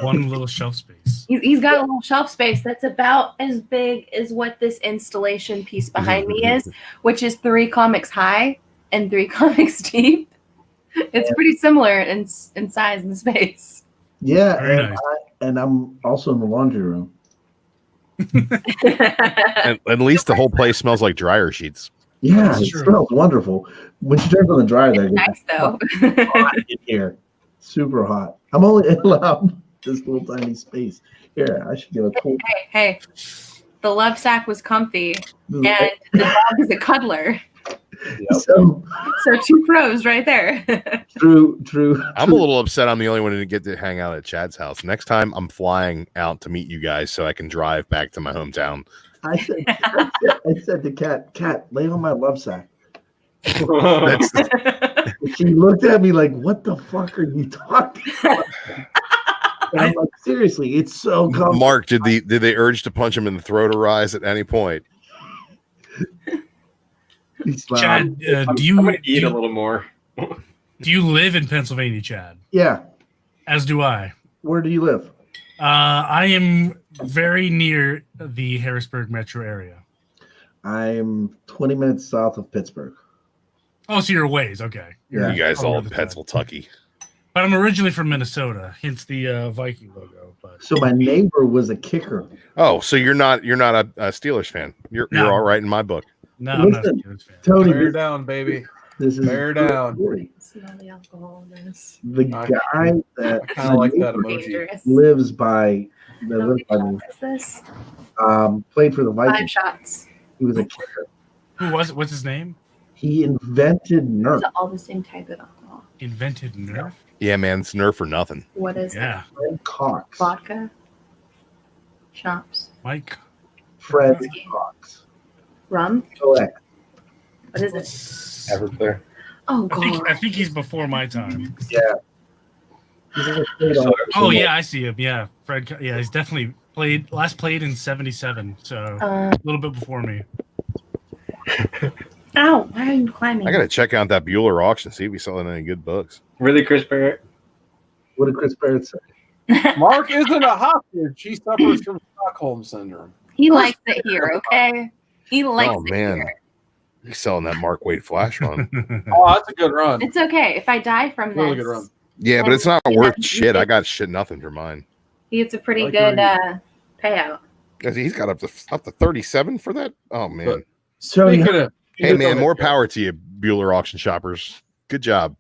One little shelf space. He's got a little shelf space that's about as big as what this installation piece behind me is, which is 3 comics high and 3 comics deep. It's pretty similar in size and space. Yeah, Very and, nice. and I'm also in the laundry room. And at least the whole place smells like dryer sheets. Yeah, That's it true. smells wonderful. When she turns on the dryer, It's they're nice though. hot in here. Super hot. I'm only allowed this little tiny space. Here, I should get a cool. hey, the love sack was comfy and the dog is a cuddler. So So 2 pros right there. true. I'm a little upset I'm the only one who didn't get to hang out at Chad's house. Next time I'm flying out to meet you guys so I can drive back to my hometown. I said to Kat, lay on my love sack. That's She looked at me like, "What the fuck are you talking about?" And I'm like, seriously, it's so comfortable. Mark, did they urge to punch him in the throat or rise at any point? He's loud. Chad, I'm gonna eat a little more. do you live in Pennsylvania, Chad? Yeah. As do I. Where do you live? I am very near the Harrisburg metro area. I'm 20 minutes south of Pittsburgh. Oh, so you're a ways. Okay. Yeah. You guys on all the in other side. Pennsyltucky. But I'm originally from Minnesota, hence the Viking logo. But So my neighbor was a kicker. Oh, so you're not a Steelers fan. You're No. all right in my book. no, I'm not a Listen, Steelers fan. Tony, Bear down, baby. This is Bear down. Smell the alcohol in this. The guy that I kind of like that emoji. Dangerous. lives by How many shots is this? played for the 5 Vikings. shots. He was a kicker. Who was it? What's his name? He invented Nerf. It's all the same type of alcohol. Invented Nerf. Yeah, man, it's Nerf or nothing. What is Yeah, Fred Cox. it? Vodka? Shops? Mike. Fred Whiskey. Cox. Rum? Correct. What is it? Everclear. Oh, I God. think he's before my time. Yeah. He's a straight on- Oh yeah, I see him. Yeah, Fred. Yeah, he's definitely played in '77, so a little bit before me. Ow, why are you climbing? I gotta check out that Bueller auction, see if he's selling any good books. Really, Chris Barrett? What did Chris Barrett say? Mark isn't a hostage. She suffers from Stockholm syndrome. He likes it here, okay? He likes Oh it man, here. he's selling that Mark Waid flash run. Oh, that's a good run. It's okay. If I die from this, Really good run. Yeah, but it's not Yeah, worth he shit. did. I got shit nothing for mine. it's a pretty Like good your- payout. 'Cause he's got up to 37 for that. Oh man. But- So Speaking of, Hey man, more power to you, Bueller auction shoppers. Good job.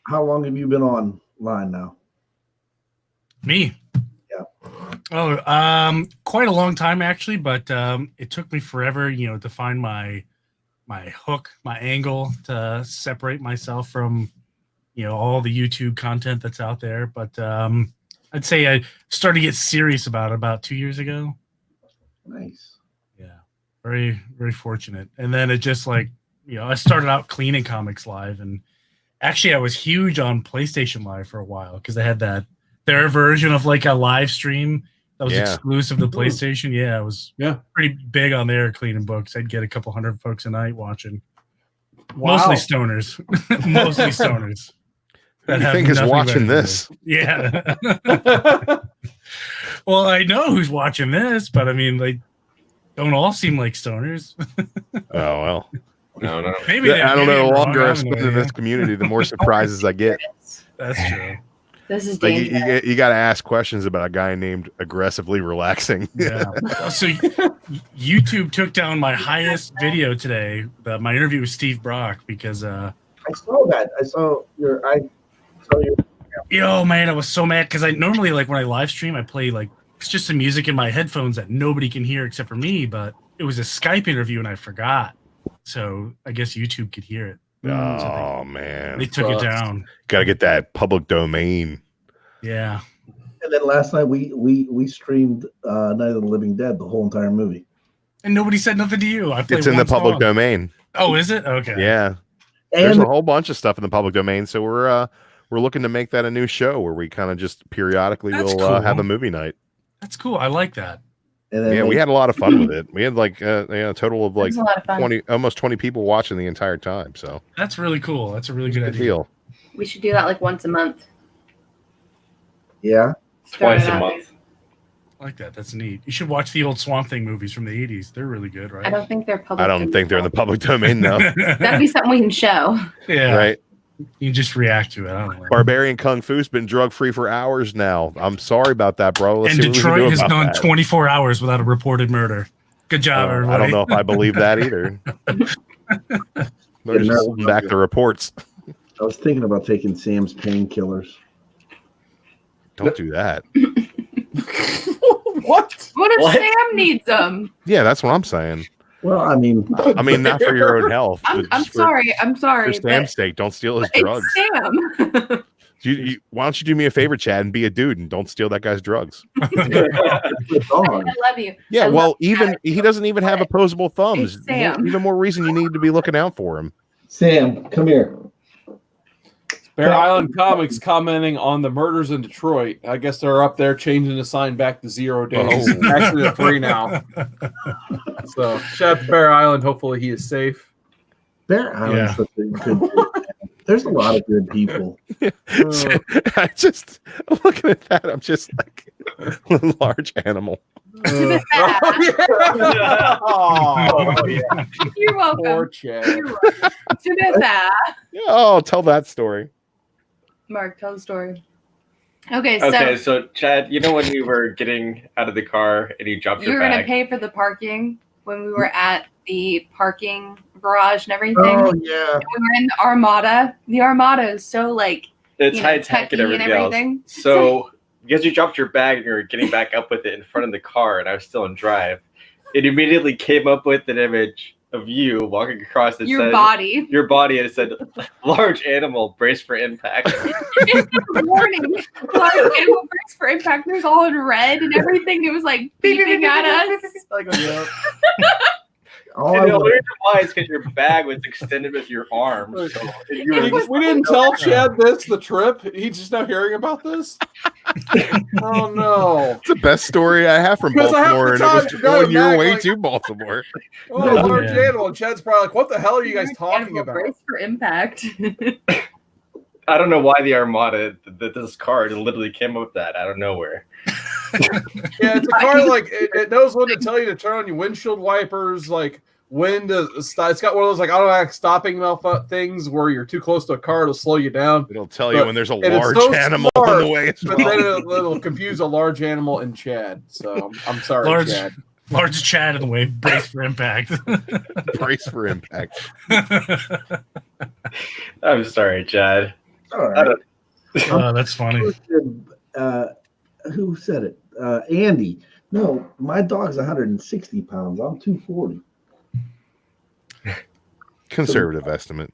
how long have you been online now? Me. Yeah. Oh, quite a long time actually, but it took me forever, to find my hook, my angle to separate myself from, all the YouTube content that's out there. But I'd say I started to get serious about it about 2 years ago. Nice. Yeah, very, very fortunate. And then it just I started out cleaning Comics Live, and actually I was huge on PlayStation Live for a while because they had their version of like a live stream that was Yeah. exclusive to PlayStation. Yeah, I was pretty big on there cleaning books. I'd get a couple hundred folks a night watching. Wow. Mostly stoners. Mostly stoners. Who do that you have think is nothing watching better to this? do. Yeah. Well, I know who's watching this, but I mean, they don't all seem like stoners. Oh well. No. Maybe I don't know. The maybe I'm wrong. longer I I have no spend in idea. this community, the more surprises I get. That's true. This is Like dangerous. you got to ask questions about a guy named aggressively relaxing. Yeah. So YouTube took down my highest video today, my interview with Steve Brock, because I saw that. I saw your. man, I was so mad because I normally when I live stream, I play it's just some music in my headphones that nobody can hear except for me, but it was a Skype interview and I forgot. So I guess YouTube could hear it. Oh man, They took it down. got to get that public domain. Yeah. And then last night we streamed Night of the Living Dead, the whole entire movie. And nobody said nothing to you. I played It's in the one public song. domain. Oh, is it? Okay. Yeah, there's And a whole bunch of stuff in the public domain. So we're looking to make that a new show where we kind of just periodically That's will cool. have a movie night. That's cool. I like that. and then Yeah, we had a lot of fun with it. We had a total of It was a lot of fun. almost 20 people watching the entire time. So That's really cool. That's a really good good idea. deal. We should do that once a month. yeah. Start Twice it a out. month. I like that. That's neat. You should watch the old Swamp Thing movies from the 80s. They're really good, right? I don't think they're public. I don't think they're in the public domain now. That'd be something we can show. Yeah. Right? You just react to it. I don't know. Barbarian Kung Fu's been drug free for hours now. I'm sorry about that, bro. Let's And see what we can Detroit do has about gone that. 24 hours without a reported murder. Good job, I everybody. don't know if I believe that either. They're just holding back the reports. I was thinking about taking Sam's painkillers. Don't do that. What? What if What? Sam needs them? Yeah, that's what I'm saying. Well, I mean, I mean, not for your own health. I'm but just for- sorry. I'm For sorry. Sam's but sake, don't steal his it's drugs. Sam. Why don't you do me a favor, Chad, and be a dude and don't steal that guy's drugs? the dog. I love you. Yeah, I well, love even he doesn't even have opposable thumbs. It's Sam. Even more reason you need to be looking out for him. Sam, come here. Bear Island Comics commenting on the murders in Detroit. I guess they're up there changing the sign back to 0 days. Oh. Actually, they're 3 now. So, shout out to Bear Island. Hopefully, he is safe. Bear Island's such a good. There's a lot of good people. I just looking at that, I'm just like a large animal. To be fair, Oh, yeah. you're Poor welcome. Chad. You're welcome. To be fair, Oh, tell that story. Mark, tell the story. Okay, Okay, so so Chad, you know when we were getting out of the car and you dropped you your were gonna bag? pay for the parking when we were at the parking garage and everything. Oh yeah. We were in the Armada. The Armada is so like It's you know, high tech and techy everything else. So because you dropped your bag and you were getting back up with it in front of the car, and I was still in drive, it immediately came up with an image of you walking across the your body. Your body, and it said, "Large animal, brace for impact." Warning. Large animal brace for impact. It was all in red and everything. It was like beeping at us. Like, yeah. All And I the want- reason why is because your bag was extended with your arm. So you It were was- We didn't tell Chad this, the trip. He's just now hearing about this. Oh no. It's the best story I have from Because half the Baltimore, and it time was you gotta going your back, way like- to Baltimore. Oh, large Yeah. animal. And Chad's probably like, what the hell are you guys talking Animal about? brace for impact. I don't know why the Armada, this car literally came up with that out of nowhere. Yeah, it's a car like it knows when to tell you to turn on your windshield wipers, like when to stop. It's got one of those like automatic stopping things where you're too close to a car, it'll slow you down. It'll tell you But- when there's a and it's large so animal smart, on the way as But well. then it'll confuse a large animal and Chad. So I'm sorry, Large- Chad. Large Chad in the way, brace for impact. Brace for impact. I'm sorry, Chad. All I right. don't- That's funny. Who said it? Andy. No, my dog's 160 pounds. I'm 240. Conservative estimate.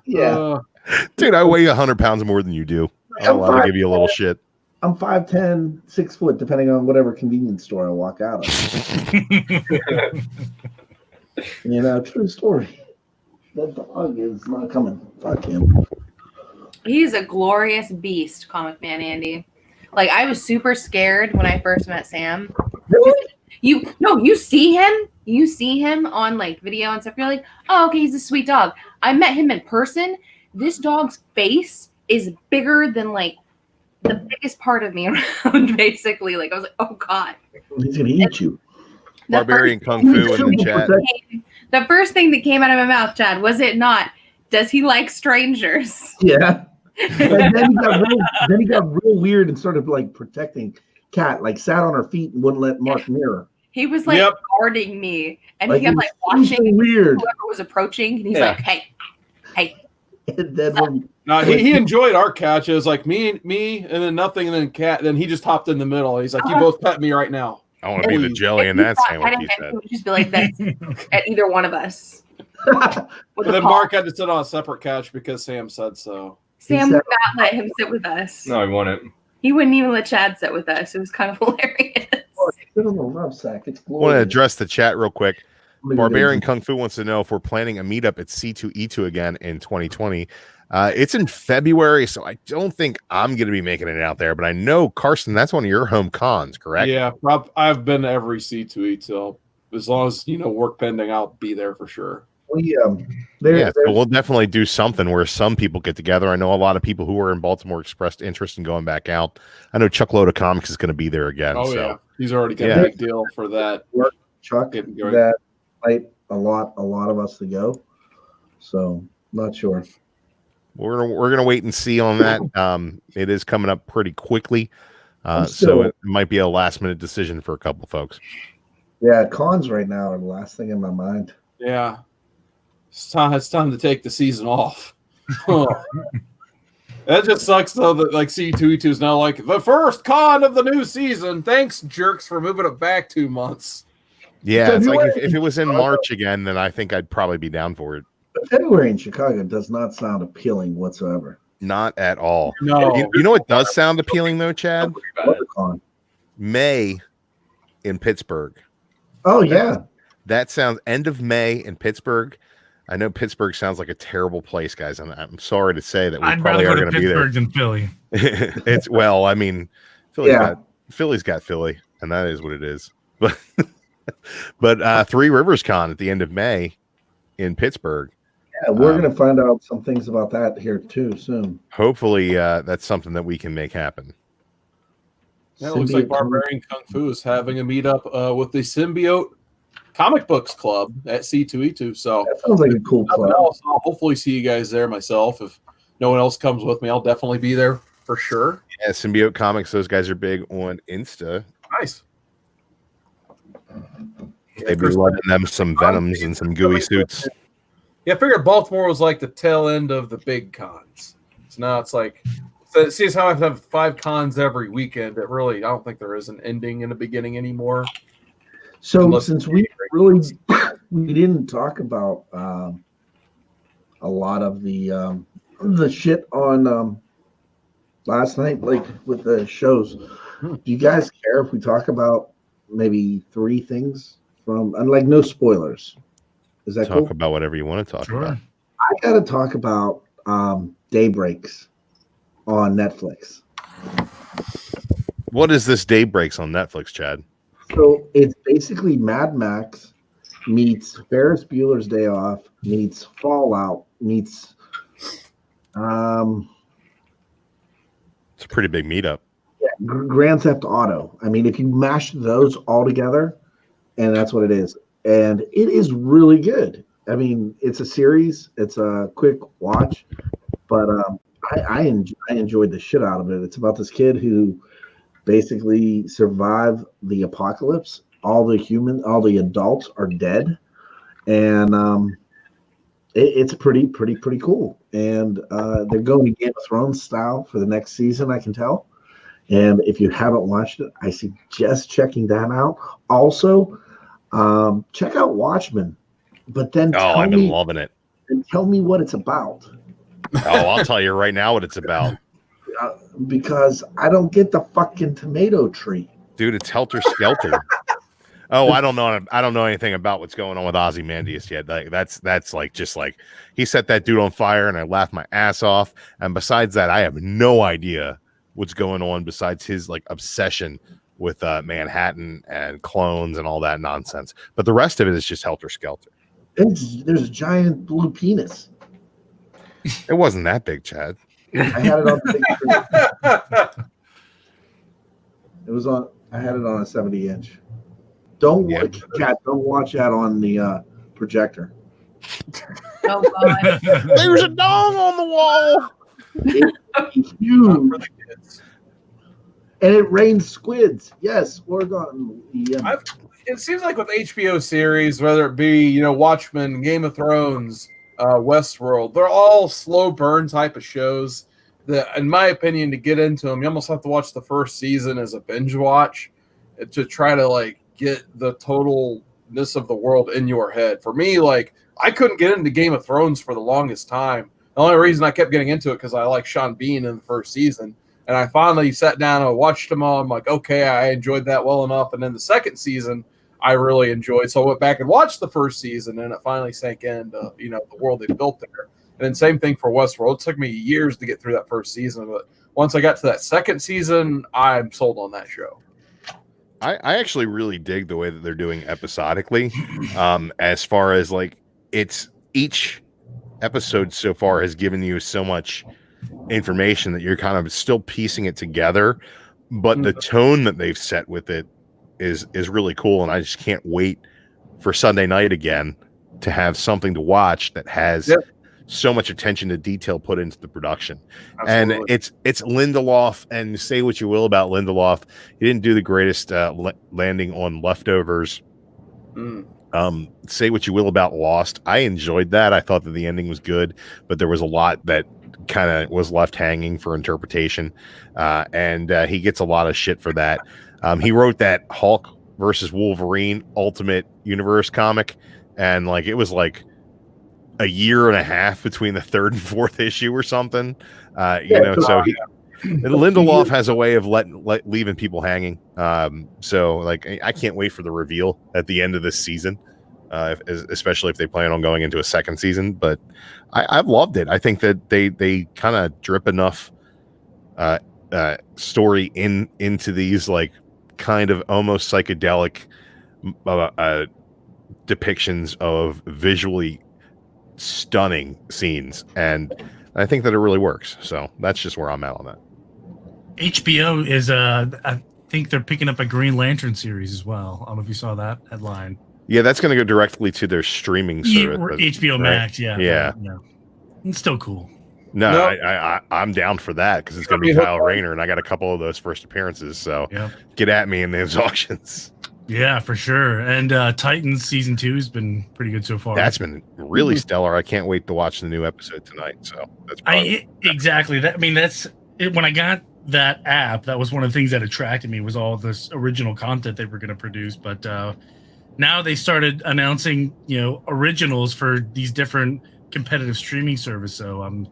Yeah. Dude, I weigh 100 pounds more than you do. I'm allowed to give you a little shit. I'm 5'10", 6 foot, depending on whatever convenience store I walk out of. You know, true story. That dog is not coming. Fuck him. He's a glorious beast, Comic Man Andy. Like I was super scared when I first met Sam. Really? You see him on like video and stuff. You're like, oh, okay, he's a sweet dog. I met him in person. This dog's face is bigger than like the biggest part of me around, basically. Like I was like, oh god. He's gonna eat you. The Barbarian Kung Fu in the chat. The first thing that came out of my mouth, Chad, was it not? Does he like strangers? Yeah. And then he got real weird and started like protecting Kat, like sat on her feet and wouldn't let Mark near her. He was like Yep. guarding me, and Like, he kept it like was so watching weird. whoever was approaching, and he's Yeah. like, "Hey, And then when No, he enjoyed our catches, like me, and then nothing, and then Cat. Then he just hopped in the middle. He's like, "You both pet me right now." I want to be the jelly in If he that thought sandwich, petting he him, said. he would just be like this at either one of us." With And a then paw. Mark had to sit on a separate couch because Sam said so. Sam He would said- not let him sit with us. No, I want it. He wouldn't even let Chad sit with us. It was kind of hilarious. sit on the love sack, it's I want to glorious. address the chat real quick. Look at Barbarian this. Kung Fu wants to know if we're planning a meetup at C2E2 again in 2020. It's in February, so I don't think I'm going to be making it out there, but I know, Carson, that's one of your home cons, correct? Yeah, I've been to every C2E, so as long as work pending, I'll be there for sure. We Yeah, there's so we'll definitely do something where some people get together. I know a lot of people who are in Baltimore expressed interest in going back out. I know Chuck Load of Comics is going to be there again. Oh so yeah, he's already got Yeah. a big deal for that. Chuck Getting going. that invite a lot of us to go. So not sure. we're gonna wait and see on that. It is coming up pretty quickly, I'm so still- it might be a last minute decision for a couple folks. Yeah, cons right now are the last thing in my mind. Yeah, it's time to take the season off. Oh. That just sucks though that like C2E2 is now like the first con of the new season. Thanks, jerks, for moving it back 2 months. Yeah, it's like February. if it was in March again, then I think I'd probably be down for it. But February in Chicago does not sound appealing whatsoever. Not at all. No, You know what does sound appealing though, Chad? What a con. May in Pittsburgh. Oh yeah. That sounds end of May in Pittsburgh. I know Pittsburgh sounds like a terrible place, guys. I'm sorry to say that we I'd probably rather are go going to to be there. Pittsburgh than Philly. It's well, I mean, Yeah. Philly's got Philly, and that is what it is. But Three Rivers Con at the end of May in Pittsburgh. Yeah, we're Um, gonna find out some things about that here too soon. Hopefully, that's something that we can make happen. Yeah, it looks like Symbiote Barbarian Kung Fu is having a meetup with the Symbiote Comic Books Club at C2E2. So That sounds like a cool nothing club. else, I'll hopefully see you guys there myself. If no one else comes with me, I'll definitely be there for sure. Yeah, Symbiote Comics, those guys are big on Insta. Nice. They'd be letting them some Venoms and some gooey suits. Yeah, I figured Baltimore was like the tail end of the big cons. So now it's like, so see how I have 5 cons every weekend. It really, I don't think there is an ending and a beginning anymore. So Unless- since we didn't talk about a lot of the shit on last night, like with the shows. Do you guys care if we talk about maybe 3 things from, and like no spoilers? Is that Talk cool? about whatever you want to talk Sure. about. I got to talk about Daybreaks on Netflix. What is this Daybreaks on Netflix, Chad? So it's basically Mad Max meets Ferris Bueller's Day Off meets Fallout meets It's a pretty big meetup. Grand Theft Auto. I mean, if you mash those all together, and that's what it is. And it is really good. I mean, it's a series. It's a quick watch, but I enjoyed the shit out of it. It's about this kid who basically survived the apocalypse. All the adults are dead, and it's pretty cool. And they're going to Game of Thrones style for the next season, I can tell. And if you haven't watched it, I suggest checking that out. Also, check out Watchmen, but then I've been loving it. tell me what it's about, I'll tell you right now what it's about. because I don't get the fucking tomato tree. Dude, it's Helter Skelter. Oh, I don't know anything about what's going on with Ozymandias yet. Like that's like just like he set that dude on fire and I laughed my ass off. And besides that, I have no idea what's going on besides his like obsession with Manhattan and clones and all that nonsense. But the rest of it is just Helter Skelter. There's a giant blue penis. It wasn't that big, Chad. I had it on the big screen. It was on. I had it on a 70-inch. Don't watch that on the projector. Oh God. There's a dong on the wall. It's huge. And it rains squids. Yes, Oregon. Yeah. It seems like with HBO series, whether it be Watchmen, Game of Thrones, Westworld, they're all slow burn type of shows that, in my opinion, to get into them, you almost have to watch the first season as a binge watch to try to like get the totalness of the world in your head. For me, like I couldn't get into Game of Thrones for the longest time. The only reason I kept getting into it because I like Sean Bean in the first season. And I finally sat down and watched them all. I'm like, okay, I enjoyed that well enough. And then the second season, I really enjoyed. So I went back and watched the first season, and it finally sank in, the world they built there. And then same thing for Westworld. It took me years to get through that first season. But once I got to that second season, I'm sold on that show. I actually really dig the way that they're doing episodically. As far as like it's each episode so far has given you so much information that you're kind of still piecing it together, but the tone that they've set with it is really cool, and I just can't wait for Sunday night again to have something to watch that has so much attention to detail put into the production. Absolutely. And it's Lindelof, and say what you will about Lindelof, he didn't do the greatest landing on Leftovers. Say what you will about Lost, I enjoyed that. I thought that the ending was good, but there was a lot that kind of was left hanging for interpretation, and he gets a lot of shit for that. He wrote that Hulk versus Wolverine Ultimate Universe comic, and like it was like a year and a half between the 3rd and 4th issue or something. So Lindelof has a way of leaving people hanging. So like I can't wait for the reveal at the end of this season, especially if they plan on going into a second season. But I've loved it. I think that they kind of drip enough story into these like kind of almost psychedelic depictions of visually stunning scenes, and I think that it really works. So that's just where I'm at on that. HBO is I think they're picking up a Green Lantern series as well. I don't know if you saw that headline. Yeah, that's going to go directly to their streaming service. HBO Max, yeah. It's still cool. No, I'm down for that because it's going to be Kyle Rayner, and I got a couple of those first appearances. So get at me in those auctions. Yeah, for sure. And Titans season 2 has been pretty good so far. That's been really stellar. I can't wait to watch the new episode tonight. So that's exactly that. I mean, that's it. When I got that app, that was one of the things that attracted me was all this original content they were going to produce. But now they started announcing, originals for these different competitive streaming services. So I'm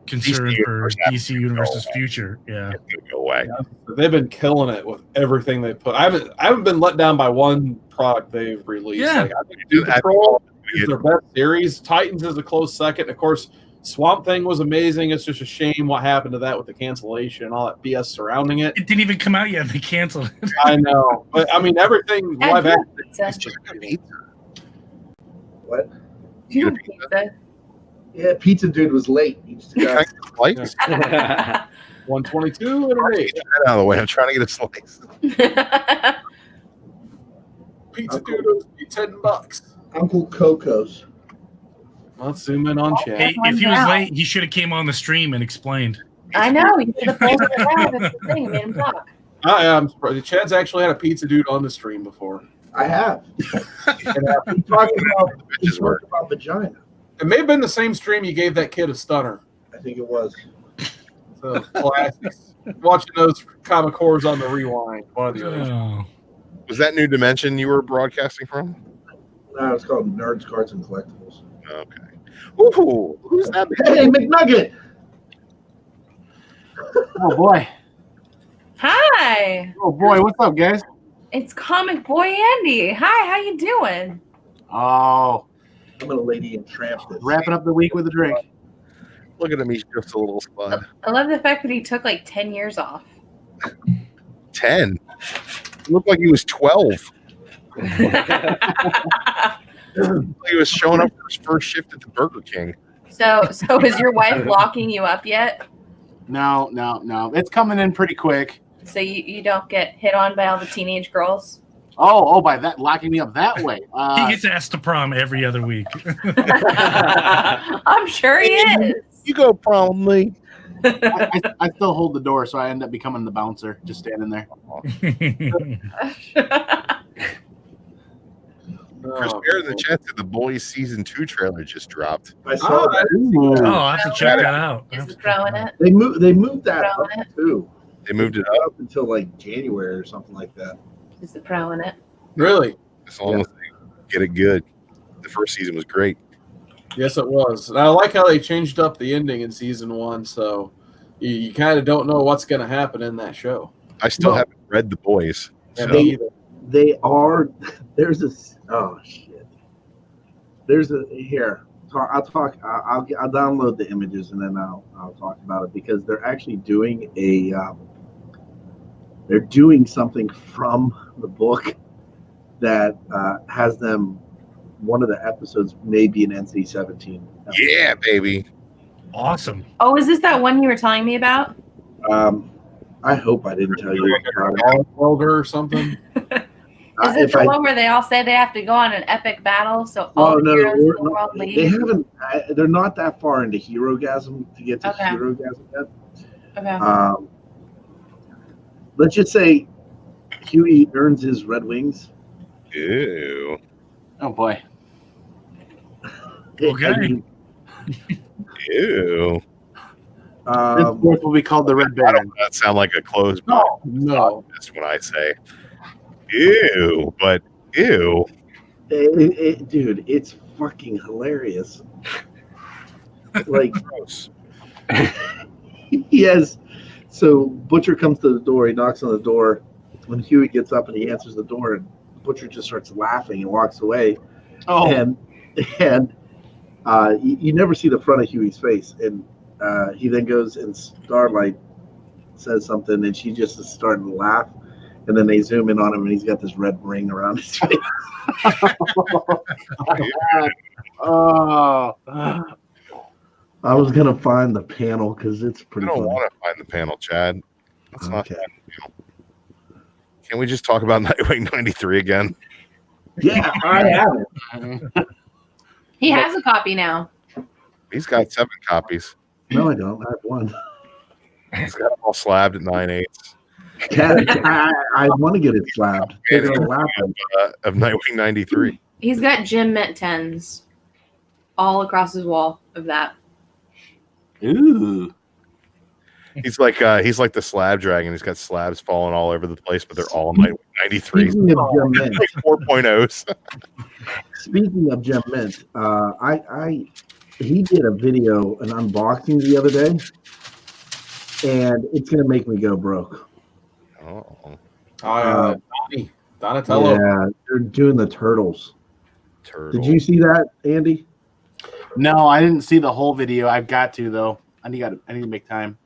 concerned for DC Universe's future. Yeah, go away. They've been killing it with everything they put. I haven't been let down by one product they've released. Yeah. Like, I think Doom Patrol is their best series. Titans is a close second. Of course, Swamp Thing was amazing. It's just a shame what happened to that with the cancellation and all that BS surrounding it. It didn't even come out yet. They canceled it. I know, but I mean everything live action. What? You have pizza. Yeah, Pizza Dude was late. He just got 122 and an 8. Get that out of the way. I'm trying to get a slice. Pizza Dude owes me $10. Uncle Coco's. Let's zoom in on chat. Hey, if he was late, he should have came on the stream and explained. I know. You should have pulled it out. That's the thing. Made him talk. I am. Chad's actually had a Pizza Dude on the stream before. I have. And, he talked about vagina. It may have been the same stream you gave that kid a stunner. I think it was. So classics. Watching those comic horrors on the rewind. One of the other. Oh. Was that New Dimension you were broadcasting from? No, it's called Nerds, Cards, and Collectibles. Okay. Ooh, who's that? Hey, McNugget! Oh boy. Hi. Oh boy, what's up, guys? It's Comic Boy Andy. Hi, how you doing? Oh, I'm gonna Lady and Tramp this. wrapping up the week with a drink. Look at him. He's just a little spud. I love the fact that he took like 10 years off. 10. He looked like he was 12. He was showing up for his first shift at the Burger King. So is your wife locking you up yet? No. It's coming in pretty quick. So you don't get hit on by all the teenage girls? Oh, by that locking me up that way. He gets asked to prom every other week. I'm sure he is. You go prom with me. I still hold the door, so I end up becoming the bouncer, just standing there. Chris Bear in the chat said the Boys season 2 trailer just dropped. I saw that. Oh, I'll have to check that out. Is it throwing it? They moved that up Throwing it? too. They moved it up. Up until like January or something like that. Is it throwing it? Really? As long as they get it good. The first season was great. Yes, it was. And I like how they changed up the ending in season 1, so you kind of don't know what's going to happen in that show. I still haven't read The Boys. So. They are. There's a. Oh shit. There's a here. I'll talk. I'll download the images and then I'll talk about it because they're actually doing a. They're doing something from the book that has them. One of the episodes may be an NC-17. Yeah, baby. Awesome. Oh, is this that one you were telling me about? I hope I didn't tell you. Welder or something. Is it the one where they all say they have to go on an epic battle? So all the heroes in the world leave? They haven't. They're not that far into Herogasm to get to Herogasm yet. Okay. Let's just say Huey earns his red wings. Ew. Oh boy. Okay. Ew. This fourth will be called the Red I Baron. don't want that sound like a closed book. No. That's what I say. Ew, but ew. Dude, it's fucking hilarious. Like, Gross. he has. So Butcher comes to the door. He knocks on the door. When Huey gets up and he answers the door, and Butcher just starts laughing and walks away. Oh, And you never see the front of Huey's face. And he then goes and Starlight says something, and she just is starting to laugh. And then they zoom in on him, and he's got this red ring around his face. oh. I was gonna find the panel because it's I pretty. don't funny. want to find the panel, Chad. That's not Okay. that panel. Can we just talk about Nightwing 93 again? Yeah, I have it. He has a copy now. He's got 7 copies. No, I don't. I have one. He's got them all slabbed at 9/8. I want to get it slabbed. They're gonna laugh at me. Of Nightwing 93. He's got Jim Mint 10s all across his wall of that. Ooh. He's like the slab dragon. He's got slabs falling all over the place, but they're all Nightwing 93. Speaking of Jim Mint, Like 4.0s. speaking of Jim Mint, he did a video, an unboxing the other day, and it's gonna make me go broke. Oh, Donatello. Yeah, they're doing the turtles. turtle. Did you see that, Andy? No, I didn't see the whole video. I've got to though. I need to make time.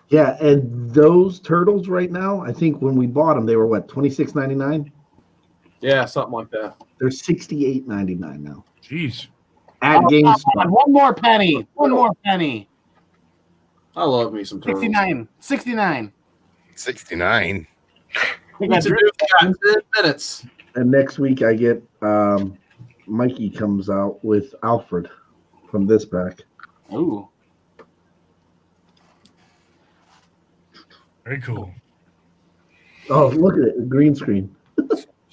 Yeah, and those turtles right now, I think when we bought them, they were what, $26.99? Yeah, something like that. They're $68.99 now Jeez. at GameStop. One more penny. One more penny. I love me some turtles. 69. 69. We got to do that in 10 minutes. And next week I get Mikey comes out with Alfred from this pack. Ooh. Very cool. Oh, look at it, green screen.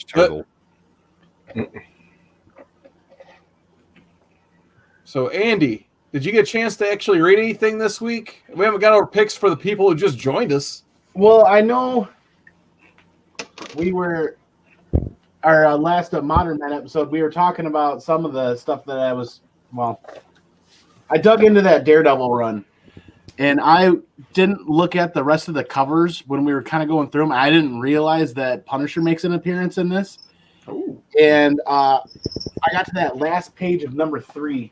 Turtle. So, Andy, did you get a chance to actually read anything this week? We haven't got our picks for the people who just joined us. Well, I know we were our last Modern Men episode. We were talking about some of the stuff that I dug into that Daredevil run, and I didn't look at the rest of the covers when we were kind of going through them. I didn't realize that Punisher makes an appearance in this. Ooh. And I got to that last page of number 3,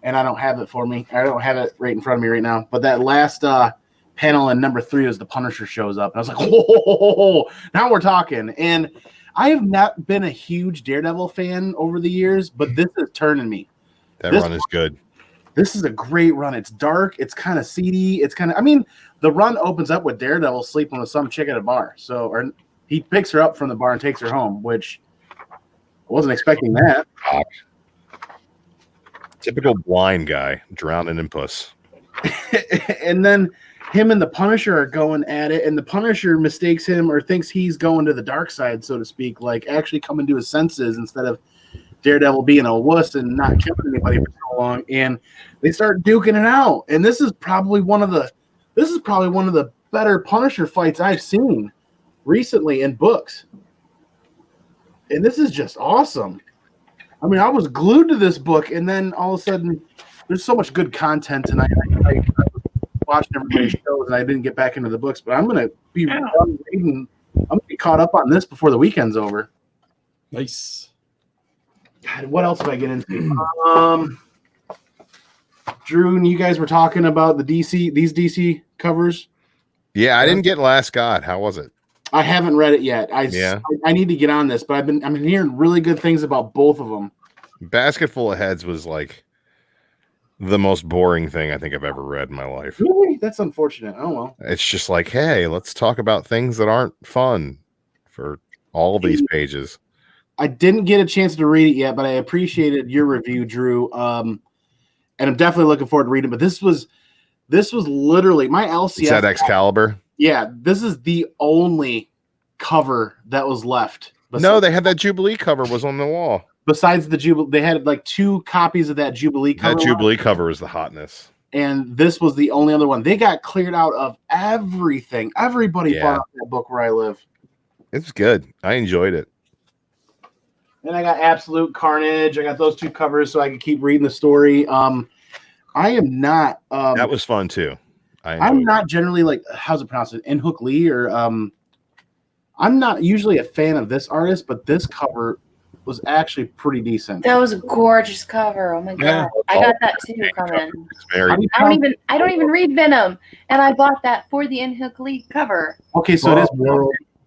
and I don't have it for me. I don't have it right in front of me right now. But that last panel in number 3 is the Punisher shows up. And I was like, whoa, now we're talking. And I have not been a huge Daredevil fan over the years, but this is turning me. That run is good. This is a great run. It's dark. It's kind of seedy. The run opens up with Daredevil sleeping with some chick at a bar. Or he picks her up from the bar and takes her home, which I wasn't expecting that. Typical blind guy drowning in puss. And then him and the Punisher are going at it, and the Punisher mistakes him or thinks he's going to the dark side, so to speak, like actually coming to his senses instead of Daredevil being a wuss and not killing anybody for so long. And they start duking it out. And this is probably one of the better Punisher fights I've seen recently in books. And this is just awesome. I mean, I was glued to this book, and then all of a sudden, there's so much good content, and I watched everybody's shows, and I didn't get back into the books. But I'm going to be reading. I'm going to be caught up on this before the weekend's over. Nice. God, what else did I get into? Drew and you guys were talking about these DC covers. Yeah, I didn't get Last God. How was it? I haven't read it yet. I need to get on this, but I'm hearing really good things about both of them. Basketful of Heads was like the most boring thing I think I've ever read in my life. Really? That's unfortunate. Oh well. It's just like, hey, let's talk about things that aren't fun for all of these pages. I didn't get a chance to read it yet, but I appreciated your review, Drew. And I'm definitely looking forward to reading it. But this was literally my LCS. Is that Excalibur? Yeah, this is the only cover that was left. No, they had that Jubilee cover was on the wall. Besides the Jubilee, they had like 2 copies of that Jubilee cover. That Jubilee cover was the hotness. And this was the only other one. They got cleared out of everything. Everybody bought up that book where I live. It's good. I enjoyed it. And I got Absolute Carnage. I got those 2 covers so I could keep reading the story. I am not. That was fun too. I'm not generally like, how's it pronounced? Inhook Lee or I'm not usually a fan of this artist, but this cover was actually pretty decent. That was a gorgeous cover. Oh my god, Yeah. I got that too coming. Very I don't even read Venom, and I bought that for the Inhook Lee cover. Okay, so it is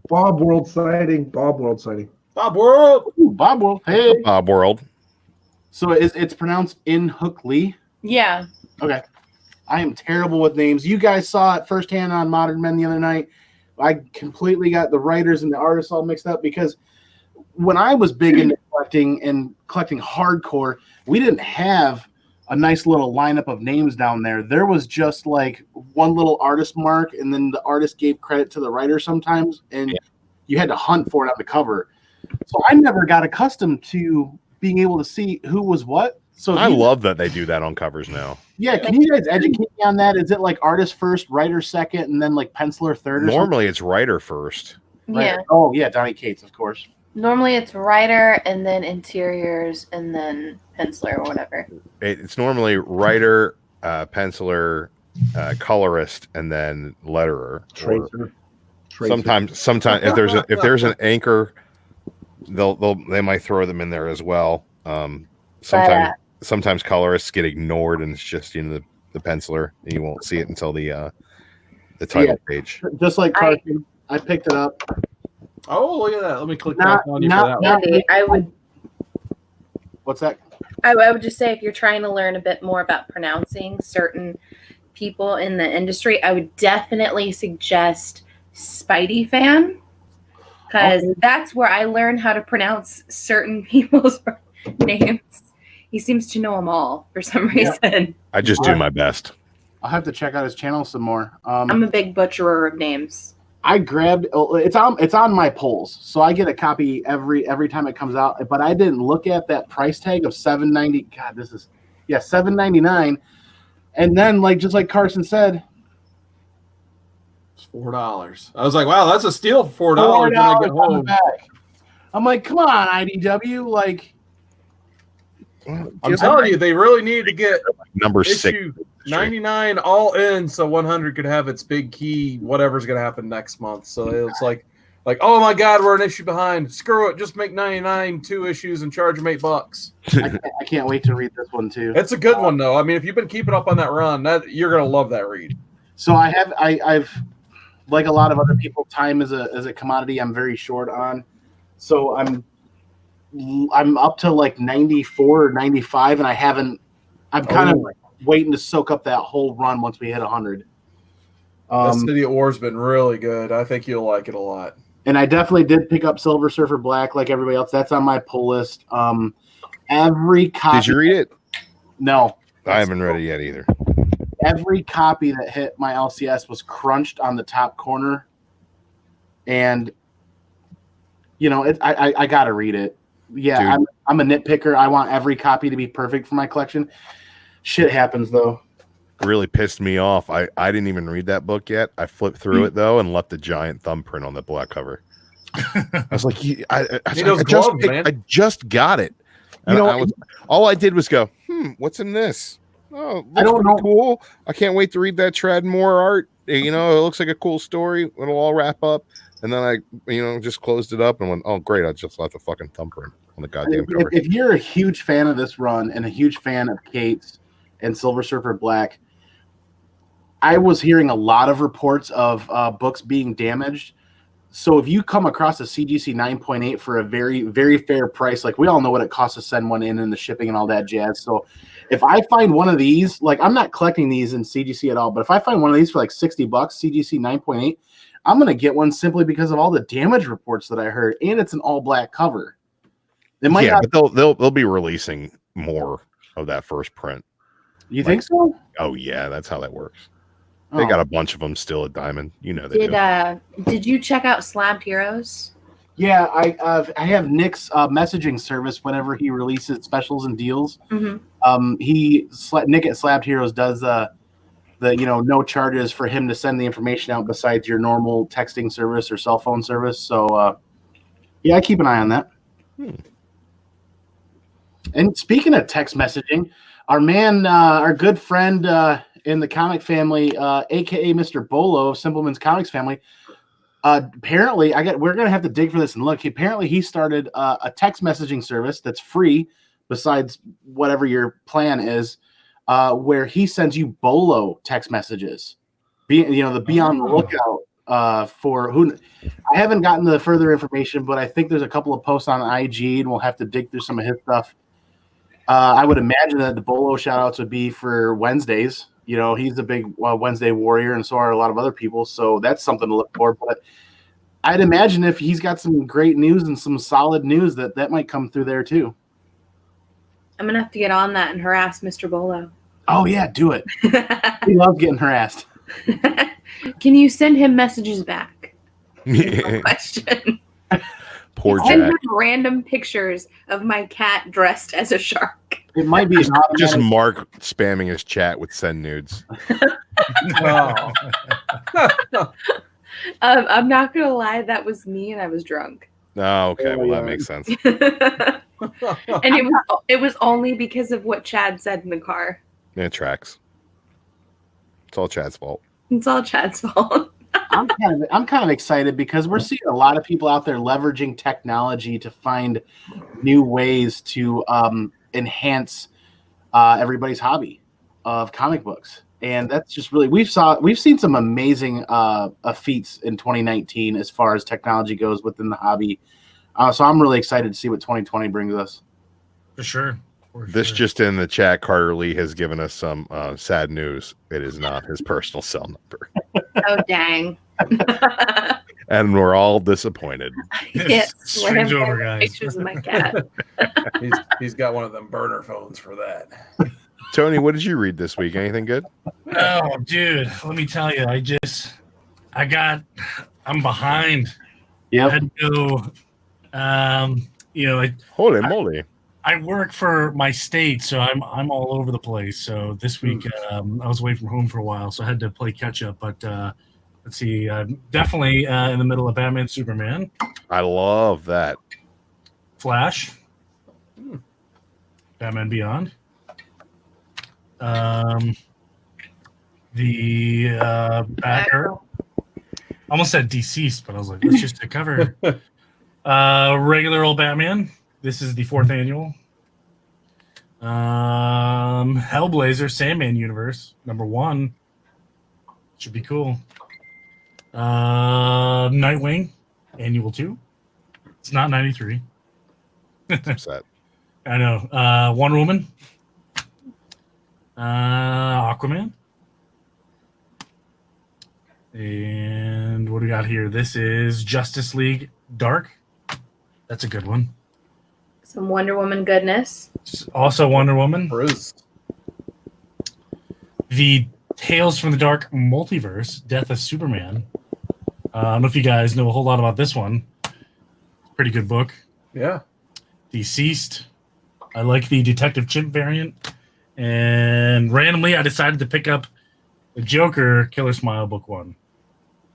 Bob World sighting. Bob World sighting. Bob World. Ooh, Bob World. Hey. Bob World. So it's pronounced Inhook Lee? Yeah. Okay. I am terrible with names. You guys saw it firsthand on Modern Men the other night. I completely got the writers and the artists all mixed up because when I was big into collecting hardcore, we didn't have a nice little lineup of names down there. There was just like one little artist mark, and then the artist gave credit to the writer sometimes, and you had to hunt for it on the cover. So I never got accustomed to being able to see who was what. So I love that they do that on covers now. Yeah, can you guys educate me on that? Is it like artist first, writer second, and then like penciler third? Or Normally it's writer first. Yeah. Oh yeah, Donnie Cates, of course. Normally it's writer and then interiors and then penciler or whatever. It's normally writer, penciler, colorist, and then letterer. Tracer. Sometimes if there's an anchor, they might throw them in there as well. Sometimes colorists get ignored and it's just the penciler, and you won't see it until the title page. Just like Carson, I picked it up. Oh, look at that! Let me click back on you for that one. Andy, What's that? I would just say if you're trying to learn a bit more about pronouncing certain people in the industry, I would definitely suggest Spidey Fan, because that's where I learned how to pronounce certain people's names. He seems to know them all for some reason. I just do my best. I'll have to check out his channel some more. I'm a big butcherer of names. I grabbed it's on my polls, so I get a copy every time it comes out. But I didn't look at that price tag of $7.90. God, this is $7.99. And then just like Carson said, it's $4. I was like, wow, that's a steal for $4 when I get home. Back. I'm like, come on, IDW, like. I'm telling you, they really need to get number issue 99 all in, so 100 could have its big key. Whatever's going to happen next month. So it's like, oh my God, we're an issue behind. Screw it, just make 99 2 issues and charge them $8. I can't wait to read this one too. It's a good one though. I mean, if you've been keeping up on that run, you're going to love that read. So I've like a lot of other people, time is a commodity I'm very short on. So I'm up to like 94 or 95, and I'm kind of waiting to soak up that whole run once we hit 100. The City of War's been really good. I think you'll like it a lot. And I definitely did pick up Silver Surfer Black like everybody else. That's on my pull list. Every copy. Did you read it? No. I haven't read it yet either. Every copy that hit my LCS was crunched on the top corner. And, I got to read it. Yeah, I'm a nitpicker. I want every copy to be perfect for my collection. Shit happens though. Really pissed me off. I didn't even read that book yet. I flipped through it though and left a giant thumbprint on the black cover. I was like, I just got it. And all I did was go, what's in this? Oh, I don't know. Cool. I can't wait to read that Tradmore art. It looks like a cool story. It'll all wrap up. And then I, just closed it up and went, oh, great. I just left a fucking thumbprint on the goddamn cover. If you're a huge fan of this run and a huge fan of Cates and Silver Surfer Black, I was hearing a lot of reports of books being damaged. So if you come across a CGC 9.8 for a very, very fair price, like we all know what it costs to send one in and the shipping and all that jazz. So if I find one of these, like I'm not collecting these in CGC at all, but if I find one of these for like $60, CGC 9.8, I'm going to get one simply because of all the damage reports that I heard, and it's an all black cover. But they'll be releasing more of that first print. You think so? Oh yeah, that's how that works. They got a bunch of them still at Diamond. Did you check out Slabbed Heroes? Yeah, I have Nick's messaging service whenever he releases specials and deals. Mm-hmm. Nick at Slabbed Heroes does the no charges for him to send the information out besides your normal texting service or cell phone service. So I keep an eye on that. And speaking of text messaging, our good friend in the comic family, aka Mr. Bolo of Simpleman's Comics family, apparently we're gonna have to dig for this and look. Apparently he started a text messaging service that's free besides whatever your plan is. Where he sends you Bolo text messages. Be on the lookout for who. I haven't gotten the further information, but I think there's a couple of posts on IG, and we'll have to dig through some of his stuff. I would imagine that the Bolo shout-outs would be for Wednesdays. He's a big Wednesday warrior, and so are a lot of other people. So that's something to look for. But I'd imagine if he's got some great news and some solid news, that might come through there too. I'm gonna have to get on that and harass Mr. Bolo. Oh yeah, do it. We love getting harassed. Can you send him messages back? Question. Poor Send Jack. him random pictures of my cat dressed as a shark. It might be an Just automatic- Mark spamming his chat with send nudes. Oh. I'm not gonna lie, that was me, and I was drunk. Oh, okay. Oh, Well, yeah. that makes sense. And it was only because of what Chad said in the car. It tracks. It's all Chad's fault. It's all Chad's fault. I'm kind of excited because we're seeing a lot of people out there leveraging technology to find new ways to enhance everybody's hobby of comic books, and that's just really we've seen some amazing feats in 2019 as far as technology goes within the hobby. So I'm really excited to see what 2020 brings us. For sure. This just in the chat, Carter Lee has given us some sad news. It is not his personal cell number. Oh dang. And we're all disappointed. Yes, Stream's over, guys. Pictures of my cat. He's got one of them burner phones for that. Tony, what did you read this week? Anything good? Oh, dude, let me tell you, I'm behind. I Yep. had to go, Holy moly. I work for my state, so I'm all over the place. So this week I was away from home for a while, so I had to play catch up. But let's see, definitely in the middle of Batman, Superman, I love that. Flash, Batman Beyond, the Batgirl. Almost said deceased, but I was like, let's just cover regular old Batman. This is the 4th annual. Hellblazer, Sandman Universe, #1. Should be cool. Nightwing, Annual 2. It's not 93. Upset. I know. Wonder Woman. Aquaman. And what do we got here? This is Justice League Dark. That's a good one. Some Wonder Woman goodness. Also Wonder Woman. Bruce. The Tales from the Dark Multiverse, Death of Superman. I don't know if you guys know a whole lot about this one. Pretty good book. Yeah. Deceased. I like the Detective Chimp variant. And randomly, I decided to pick up the Joker Killer Smile book 1.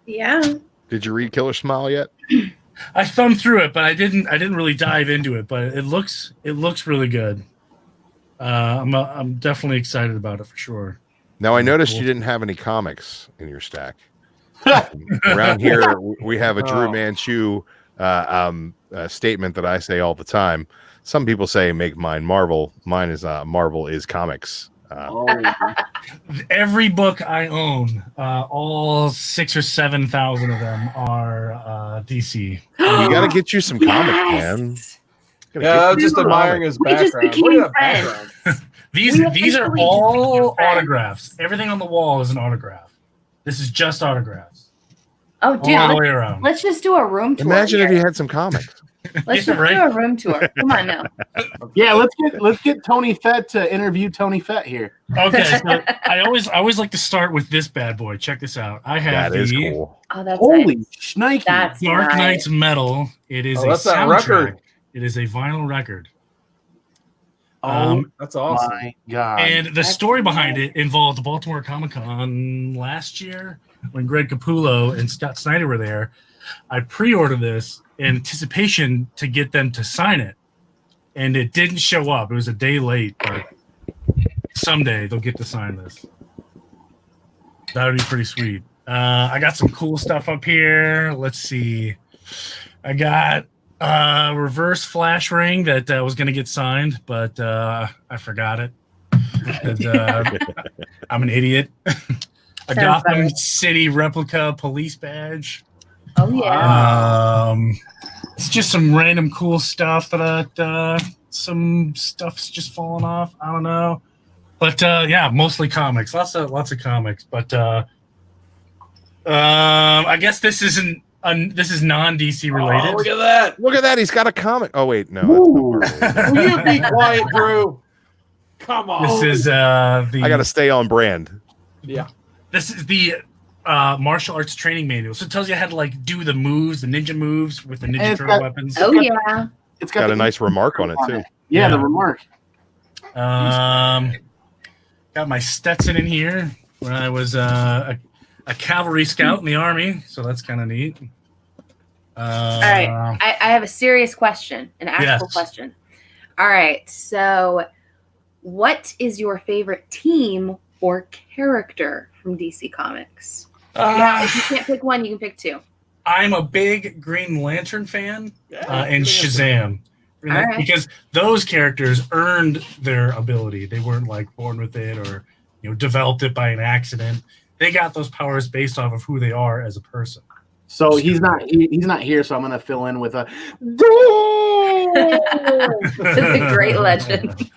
Yeah. Did you read Killer Smile yet? I thumbed through it, but I didn't really dive into it. But it looks really good. I'm definitely excited about it for sure. Now, I noticed you didn't have any comics in your stack. Around here, we have a Drew Oh. Manchu statement that I say all the time. Some people say make mine Marvel. Mine is Marvel is comics. Every book I own, all 6,000 or 7,000 of them are DC. You got to get you some comics, man. Gotta Yeah, I get was you just some admiring comics. his We just background. became Look at that friends. background. These We are officially all just became friends. autographs. Everything on the wall is an autograph. This is just autographs. Oh, All dude, the way around. let's just do a room tour. Imagine if here. you had some comics. Let's Yeah, just right? do a room tour. Come on now. Yeah, let's get Tony Fett to interview Tony Fett here. Okay, so I always like to start with this bad boy. Check this out. I have That is the cool. Oh, that's Holy nice. shnikes! That's Dark nice. Knight's Metal. It is Oh, a that's that soundtrack. record. It is a vinyl record. Oh That's awesome. my god! And the That's story nice. behind it involved the Baltimore Comic Con last year when Greg Capullo and Scott Snyder were there. I pre-ordered this in anticipation to get them to sign it, and it didn't show up. It was a day late, but someday they'll get to sign this. That would be pretty sweet. I got some cool stuff up here. Let's see. I got a reverse flash ring that was going to get signed, but I forgot it. And, I'm an idiot. A Sounds Gotham funny. City replica police badge. Oh yeah. It's just some random cool stuff that some stuff's just falling off. I don't know, but yeah, mostly comics. Lots of comics. But I guess this isn't. This is non-DC related. Oh, look at that. Look at that. He's got a comic. Oh, wait. No. Ooh. That's not Will you be quiet, Drew? Come on. This is I got to stay on brand. Yeah. this is the martial arts training manual. So it tells you how to like do the moves, the ninja moves with the And ninja it's turtle got- weapons. Oh yeah. It's Got the a nice remark on it too. Yeah, the Yeah. remark. Got my Stetson in here when I was a cavalry scout in the army, so that's kind of neat. All right. I have a serious question, an actual Yes. question. All right. So, what is your favorite team or character from DC Comics? Yeah, if you can't pick one, you can pick two. I'm a big Green Lantern fan Yeah, and Shazam. All right. Because those characters earned their ability. They weren't like born with it or developed it by an accident. They got those powers based off of who they are as a person. So he's not here, so I'm gonna fill in with a It's a great legend.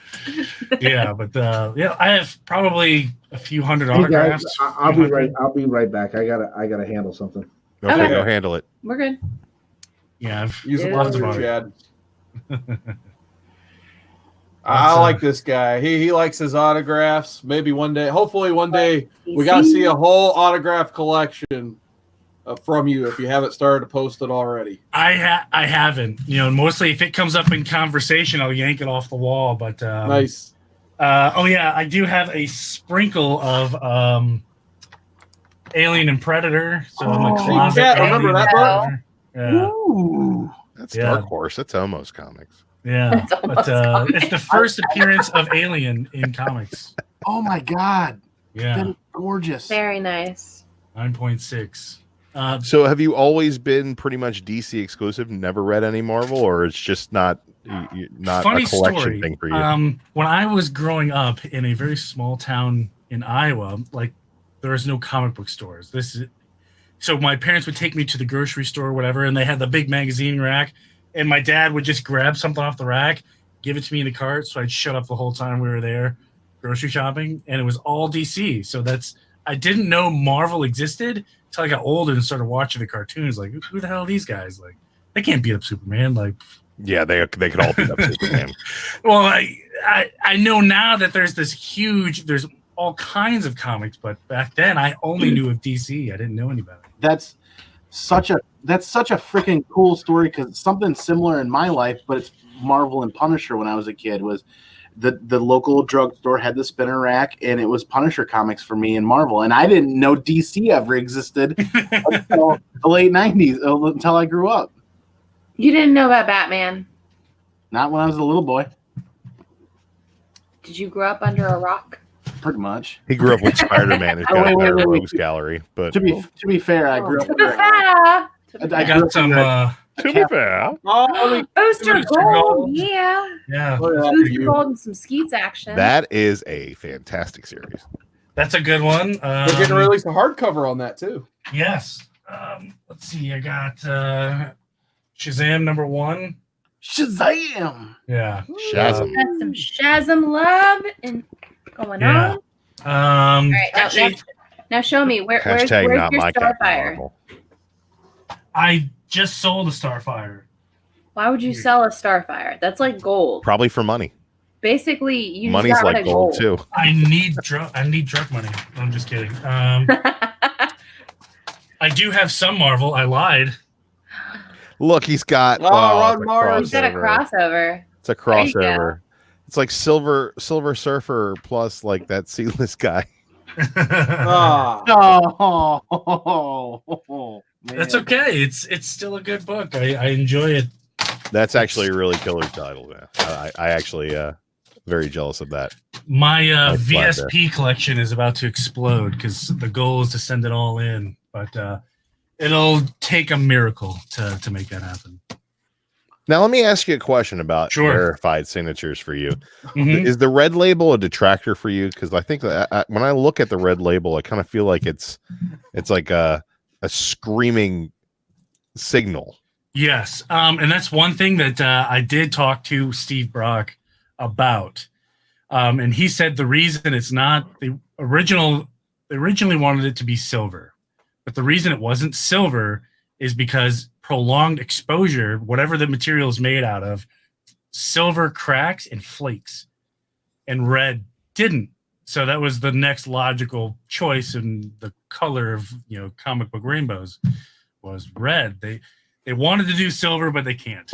Yeah, but I have probably a few hundred Hey guys, autographs. I'll be right. I'll be right back. I gotta handle something. Okay, Okay. go handle it. We're good. Yeah, I've Use it lots of longer, autographs. Chad. I like this guy. He likes his autographs. Maybe one day, hopefully one day, we got to see a whole autograph collection from you if you haven't started to post it already. I haven't. Mostly if it comes up in conversation, I'll yank it off the wall. But Nice. I do have a sprinkle of Alien and Predator. So I'm a Oh, closet. yeah, remember Alien that and book? Predator. Yeah, Ooh. That's Yeah. Dark Horse. That's almost comics. yeah. That's But almost it's the first appearance of Alien in comics. Oh my god. Yeah, That is gorgeous. Very nice. 9.6. So have you always been pretty much DC exclusive? Never read any Marvel, or it's just not not Funny a collection story. thing for you? When I was growing up in a very small town in Iowa, like there was no comic book stores. So my parents would take me to the grocery store or whatever, and they had the big magazine rack, and my dad would just grab something off the rack, give it to me in the cart, so I'd shut up the whole time we were there grocery shopping, and it was all DC. So I didn't know Marvel existed until I got older and started watching the cartoons. Like, who the hell are these guys? Like, they can't beat up Superman. Like, Yeah, they could all beat up Superman. well, I know now that there's all kinds of comics, but back then I only knew of DC. I didn't know any better. That's such a freaking cool story because it's something similar in my life, but it's Marvel and Punisher when I was a kid. Was the local drugstore had the spinner rack, and it was Punisher comics for me and Marvel, and I didn't know DC ever existed until the late '90s, until I grew up. You didn't know about Batman. Not when I was a little boy, Did you grow up under a rock? pretty much. He grew up with Spider-Man. He's Oh, got wait, a better wait, wait. rogues gallery. But To be fair, I grew up. To be fair. I I grew got up some. to be fair, Oh, Booster Booster Gold. Gold. Yeah. Yeah, Booster Gold and some Skeets action. that is a fantastic series. that's a good one. they're getting to release a hardcover on that too. Yes. Let's see. I got Shazam #1. Shazam! Yeah. Shazam. Got some Shazam love and going Yeah. on. All right, Actually, now show me where's Hashtag your not my Captain Starfire? Marvel. I just sold a Starfire. Why would you sell a Starfire? That's like gold. Probably for money. Basically, you just Money's got rid like of gold too. I need drug money. I'm just kidding. I do have some Marvel. I lied. Look, he's got Oh, it's Ron a Mars. He's got a crossover. It's a There you go. crossover. It's like Silver Surfer plus like that sealess guy. Ah, Oh, man. That's okay. It's still a good book. I enjoy it. That's actually a really killer title. Man. I actually very jealous of that. My Nice slide VSP collection is about to explode because the goal is to send it all in, but it'll take a miracle to make that happen. Now let me ask you a question about Sure. verified signatures for you. Mhm. Is the red label a detractor for you? Because I think that when I look at the red label, I kind of feel like it's like a screaming signal. Yes, and that's one thing that I did talk to Steve Brock about, and he said the reason it's not they originally wanted it to be silver, but the reason it wasn't silver is because prolonged exposure, whatever the material is made out of, silver cracks and flakes. and red didn't. So that was the next logical choice in the color of comic book rainbows was red. They wanted to do silver, but they can't,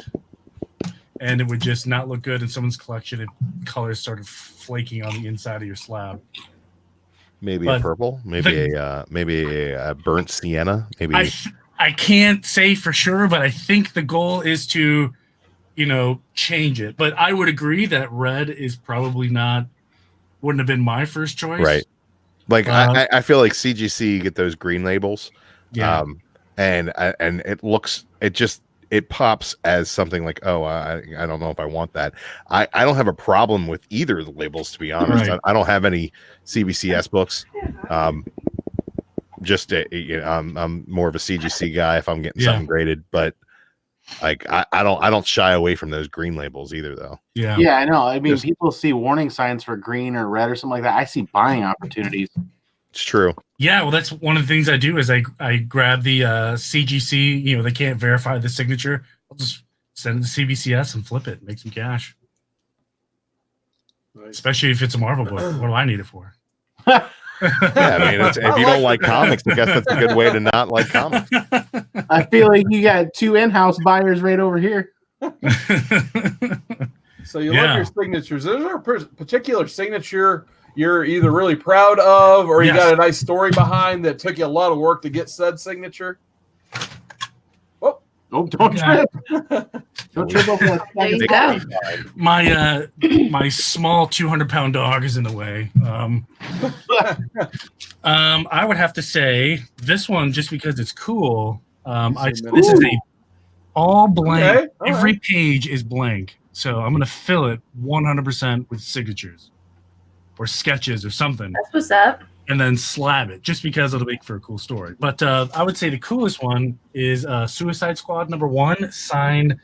and it would just not look good in someone's collection if colors started flaking on the inside of your slab. Maybe But a purple, maybe a burnt sienna, maybe. I can't say for sure, but I think the goal is to, change it. But I would agree that red is probably wouldn't have been my first choice. Right. Like I feel like CGC get those green labels. Yeah. And it pops as something like, oh, I don't know if I want that. I don't have a problem with either of the labels, to be honest. Right. I don't have any CBCS books. I'm more of a CGC guy if I'm getting something graded, but like I don't shy away from those green labels either, though. Yeah. Yeah, I know. I mean, people see warning signs for green or red or something like that. I see buying opportunities. It's true. Yeah, well, that's one of the things I do is I grab the CGC. They can't verify the signature. I'll just send it to CBCS and flip it, make some cash. Nice. Especially if it's a Marvel book. What do I need it for? Yeah, I mean, if you don't like comics, I guess that's a good way to not like comics. I feel like you got two in-house buyers right over here. So you love your signatures. Is there a particular signature you're either really proud of, or you got a nice story behind that took you a lot of work to get said signature? Oh, don't trip. Don't trip over that. There you go. My small 200-pound dog is in the way. I would have to say this one just because it's cool. This is a all blank. Okay, all Every right. page is blank, so I'm gonna fill it 100% with signatures or sketches or something, That's what's up. and then slab it just because it'll make for a cool story. But I would say the coolest one is Suicide Squad #1, signed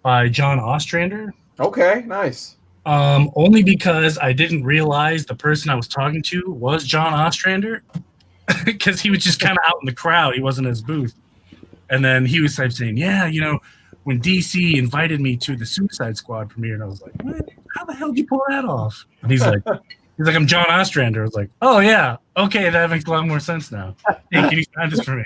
by John Ostrander. Okay, nice. Only because I didn't realize the person I was talking to was John Ostrander, because he was just kind of out in the crowd. He wasn't in his booth. And then he was saying, yeah, when DC invited me to the Suicide Squad premiere, and I was like, what? How the hell did you pull that off? And he's like, I'm John Ostrander. I was like, oh yeah, okay, that makes a lot more sense now. Hey, can you sign this for me?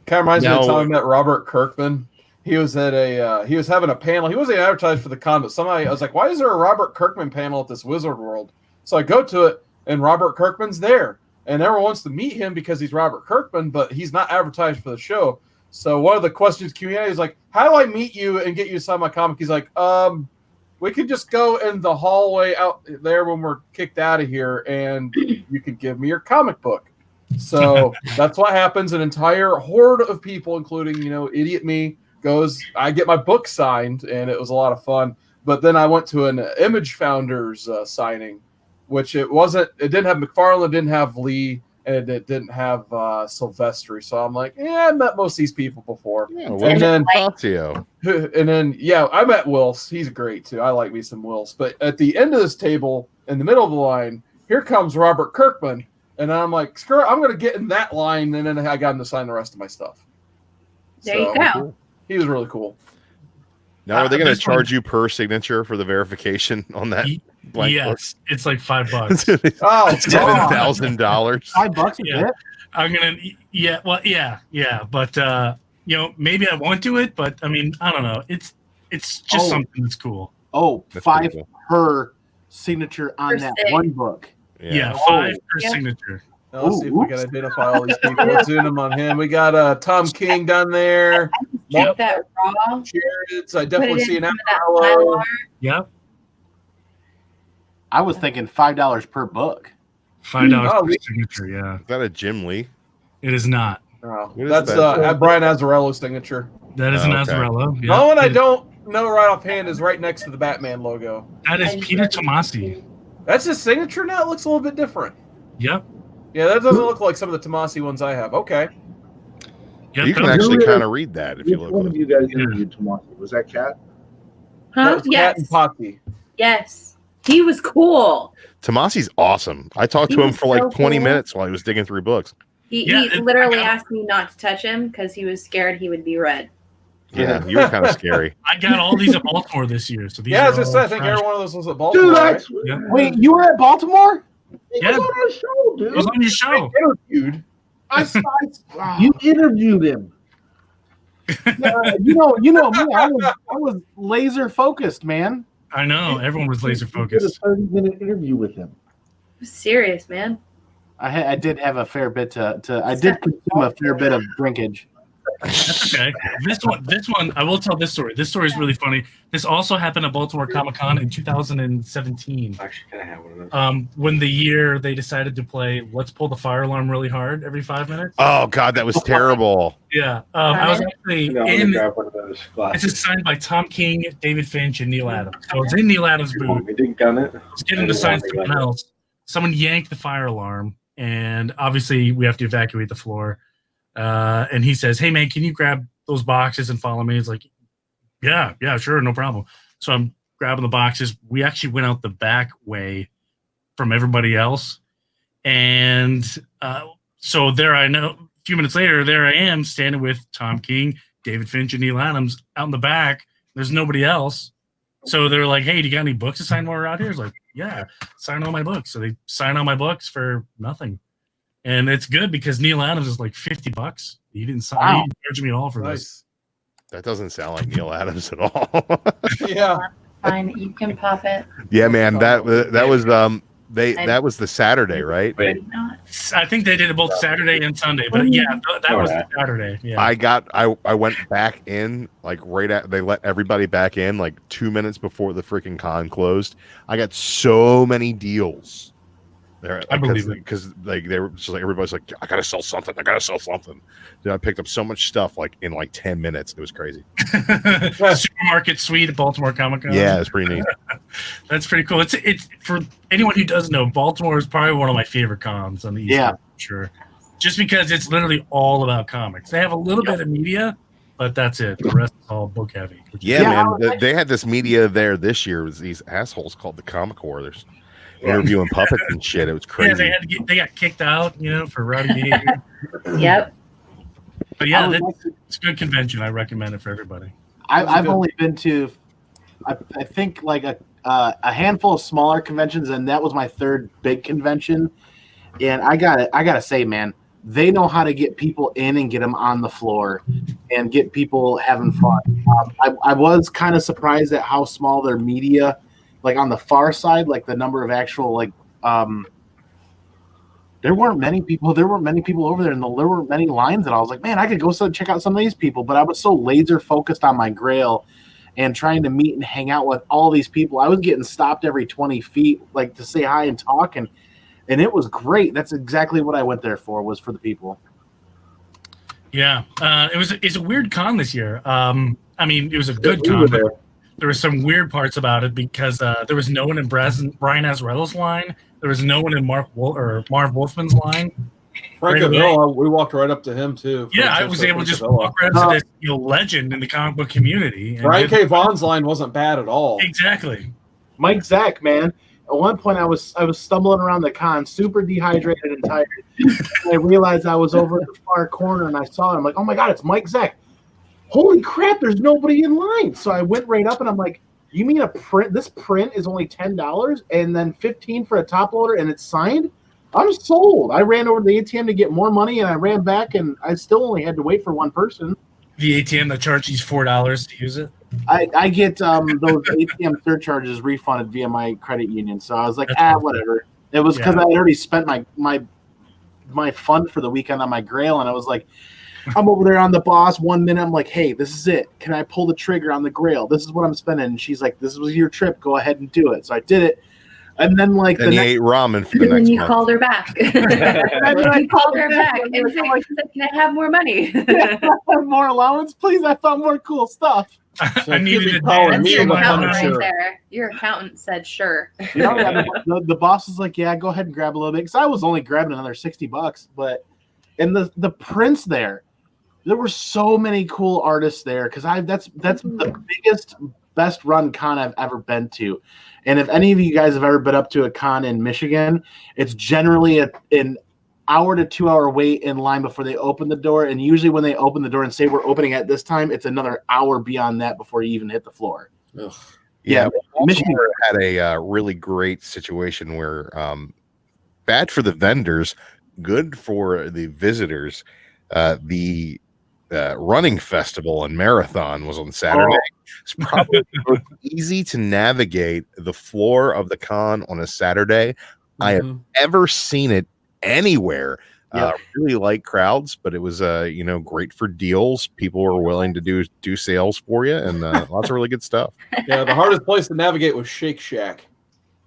Kind of reminds me of the Now- time I met Robert Kirkman. He was at he was having a panel. He wasn't advertised for the con, but I was like, why is there a Robert Kirkman panel at this Wizard World? So I go to it, and Robert Kirkman's there. And everyone wants to meet him because he's Robert Kirkman, but he's not advertised for the show. So one of the questions community is like, how do I meet you and get you to sign my comic? He's like, we could just go in the hallway out there when we're kicked out of here, and you can give me your comic book. So that's what happens. An entire horde of people, including, idiot me, goes, I get my book signed, and it was a lot of fun. But then I went to an Image Founders signing, which it didn't have McFarlane, didn't have Lee, and it didn't have Silvestri. So I'm like, I met most of these people before. Yeah, And then Fazio. I met Wills. He's great too. I like me some Wills. But at the end of this table, in the middle of the line, here comes Robert Kirkman. And I'm like, screw it, I'm going to get in that line. And then I got him to sign the rest of my stuff. There you go. He was really cool. Now, are they going to This one- charge you per signature for the verification on that blank Yes, it's like $5. Oh, $7,000. $5 a Yeah. bit. I'm gonna, but maybe I won't do it. But I mean, I don't know. It's just something that's cool. Oh, That's $5 pretty cool. per signature on Per that sig. one book. Yeah, Oh. 5 per Yeah. signature. Let's see if we can Oops. identify all these people. Let's zoom them on him. We got Tom King down there. Keep that raw. Jarrett's. I Put definitely it see in an some of that Amarello. Mylar. Yep, I was thinking $5 per book. $5 Oh, per we- signature. Yeah, Is that a Jim Lee? it is not. Oh, What is that's that? Brian Azzarello's signature. That is Oh, an okay. Azzarello. The only one I don't know right offhand is right next to the Batman logo. That is Peter Tomasi. That's his signature now? It looks a little bit different. Yep. Yeah, that doesn't look like some of the Tomasi ones I have. Okay. Yep. You can that was- actually Really? kind of read that if you Which look. one at of it. you guys interviewed Tomasi? Was that Cat? That Huh? was Cat Yes. and Potsy. Yes. He was cool. Tomasi's awesome. I talked He to him was for like so 20 cool. minutes while he was digging through books. He Yeah, and literally I got- asked me not to touch him because he was scared he would be red. Yeah, you were kind of scary. I got all these at Baltimore this year. So these Yeah, are as I all said, I think fresh. every one of those was at Baltimore. Dude, right? Yeah. Wait, you were at Baltimore? Yeah. on our show, It was dude. on your show. Interviewed. Wow. You interviewed him. You know me. I was laser focused, man. I know. Everyone was laser You did a focused. 30-minute interview with him. Serious, man. I did have a fair bit to I did consume a fair bit of drinkage. That's okay. This one, I will tell this story. This story is really funny. This also happened at Baltimore Comic Con in 2017. Actually, kind of have one of those. When the year they decided to play "Let's Pull the Fire Alarm" really hard every 5 minutes. Oh God, that was terrible. Yeah, I was actually No, I'm gonna in. grab one of those This glasses. is signed by Tom King, David Finch, and Neil Adams. So it's in Neil Adams' You booth. want me to gun it? It's getting to sign someone else. Someone yanked the fire alarm, and obviously we have to evacuate the floor. And he says, "Hey man, can you grab those boxes and follow me?" It's like, yeah, sure, no problem. So I'm grabbing the boxes. We actually went out the back way from everybody else, and so there I know. A few minutes later, there I am standing with Tom King, David Finch, and Neil Adams out in the back. There's nobody else. So they're like, "Hey, do you got any books to sign while we're out here?" It's like, "Yeah, sign all my books." So they sign all my books for nothing. And it's good because Neil Adams is like $50. He didn't sign. He didn't charge me at all for this. Nice. That doesn't sound like Neil Adams at all. Yeah. Fine, you can pop it. Yeah, man, that was that was the Saturday, right? Wait, Not. I think they did it both Saturday and Sunday, but yeah, that was the Saturday. Yeah, I went back in like right at they let everybody back in like 2 minutes before the freaking con closed. I got so many deals there. I believe it. Because like they were just like everybody's like, I gotta sell something. Dude, I picked up so much stuff like in like 10 minutes. It was crazy. Supermarket suite at Baltimore Comic Con. Yeah, it's pretty neat. That's pretty cool. It's for anyone who doesn't know, Baltimore is probably one of my favorite cons on the East Yeah. Coast, for sure. Just because it's literally all about comics. They have a little bit of media, but that's it. The rest is all book heavy. Yeah, Yeah, man. They had this media there this year. It was these assholes called the Comic Core. There's interviewing puppets and shit. It was crazy. Yeah, they got kicked out, for rowdy behavior. Yep. But yeah, it's a good convention. I recommend it for everybody. I've only been to, I think like a handful of smaller conventions, and that was my third big convention. And I gotta say, man, they know how to get people in and get them on the floor, and get people having fun. I was kind of surprised at how small their media, like on the far side, like the number of actual there weren't many people over there, and there weren't many lines. And I was like, man, I could go check out some of these people. But I was so laser focused on my Grail and trying to meet and hang out with all these people. I was getting stopped every 20 feet, like to say hi and talk. And it was great. That's exactly what I went there for, was for the people. Yeah, it's a weird con this year. I mean, it was a good con. But there were some weird parts about it because there was no one in Brian Azzarello's line. There was no one in Marv Wolfman's line. Frank Right away. Avila, we walked right up to him too. Yeah, I was able to just walk right up to this legend in the comic book community. And Brian K. Vaughn's line wasn't bad at all. Exactly. Mike Zack, man. At one point, I was stumbling around the con, super dehydrated and tired. And I realized I was over at the far corner, and I saw him. I'm like, oh my god, it's Mike Zack! Holy crap, there's nobody in line. So I went right up, and I'm like, you mean a print? This print is only $10, and then $15 for a top loader, and it's signed? I'm sold. I ran over to the ATM to get more money, and I ran back, and I still only had to wait for one person. The ATM that charges $4 to use it. I get those ATM surcharges refunded via my credit union, so I was like, whatever. It was because I had already spent my fund for the weekend on my Grail, and I was like, I'm over there on the boss. 1 minute, I'm like, hey, this is it. Can I pull the trigger on the Grail? This is what I'm spending. And she's like, this was your trip. Go ahead and do it. So I did it. And then then he ate ramen for the And then next you month. called her back. You called her back and said, "Can I have more money?" more allowance, please. I thought more cool stuff. I needed a calling dance That's me your in the my accountant Punisher. right there. Your accountant said, "Sure." The boss was like, yeah, go ahead and grab a little bit. Because I was only grabbing another $60. But and the prints there were so many cool artists there. Because that's the biggest, best run con I've ever been to. And if any of you guys have ever been up to a con in Michigan, it's generally hour to 2 hour wait in line before they open the door. And usually when they open the door and say we're opening at this time, it's another hour beyond that before you even hit the floor. Ugh. Yeah, Michigan Baltimore had a really great situation where bad for the vendors, good for the visitors. The running festival and marathon was on Saturday. It's probably the most easy to navigate the floor of the con on a Saturday I have Mhm. ever seen it anywhere. Yep. Really light crowds, but it was great for deals. People were willing to do sales for you, and lots of really good stuff. Yeah, the hardest place to navigate was Shake Shack.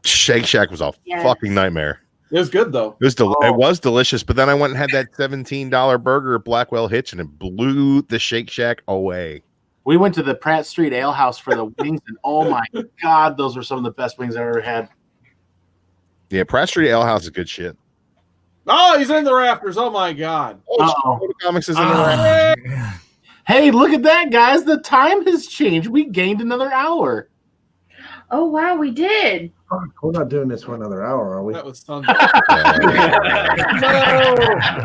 Shake Shack was a Yes. fucking nightmare. It was good though. It was it was delicious, but then I went and had that $17 burger at Blackwell Hitch, and it blew the Shake Shack away. We went to the Pratt Street Ale House for the wings, and oh my God, those were some of the best wings I've ever had. Yeah, Pratt Street Ale House is good shit. Oh, he's in the rafters. Oh my God. Uh-oh. Photo Comics is in the rack. Hey, look at that, guys. The time has changed. We gained another hour. Oh wow, we did. We're not doing this for another hour, are we? That was Sunday.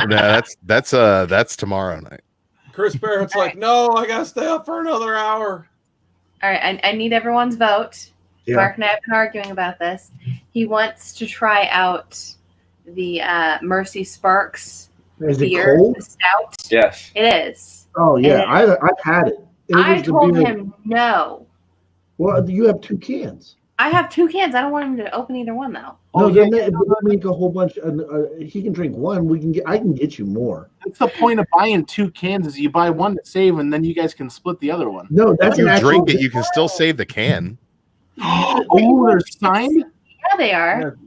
No, that's tomorrow night. Chris Barrett's like, no, I gotta stay up for another hour. All right, I need everyone's vote. Yeah. Mark and I have been arguing about this. He wants to try out the Mercy Sparks Is it beer, cold? the stout. Yes. It is. Oh yeah, And I've had it. I was the told beer- him no. Well, you have 2 cans. I have 2 cans. I don't want him to open either one though. No, Oh, then yeah. they make a whole bunch. He can drink one. I can get you more. That's the point of buying 2 cans is you buy one to save, and then you guys can split the other one. No, If that's you an actual. drink it, you can still save the can. Oh, they're signed? Yeah, they are.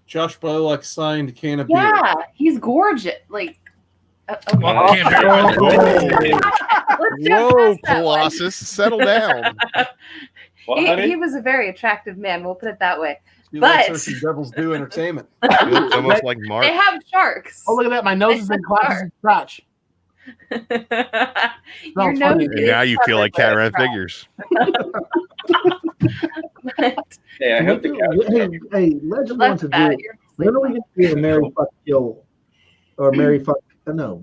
Josh Blaylock signed can of beer. Yeah, he's gorgeous. Like, okay. Well, can't very much. Let's Whoa, jump past that one. Colossus, settle down. What, He honey? was a very attractive man. We'll put it that way. You But- like Cersei Devils do entertainment. It's almost like Mark. They have sharks. Oh, look at that. My nose is in Colossus' crotch. Your funny. nose And is now you feel like Cat covered Ran by a figures. Hey, I hope the couch. Hey, Legend Left wants to that. do. You're When are we going to do a Mary Fuck Kill or Mary Fuck? No,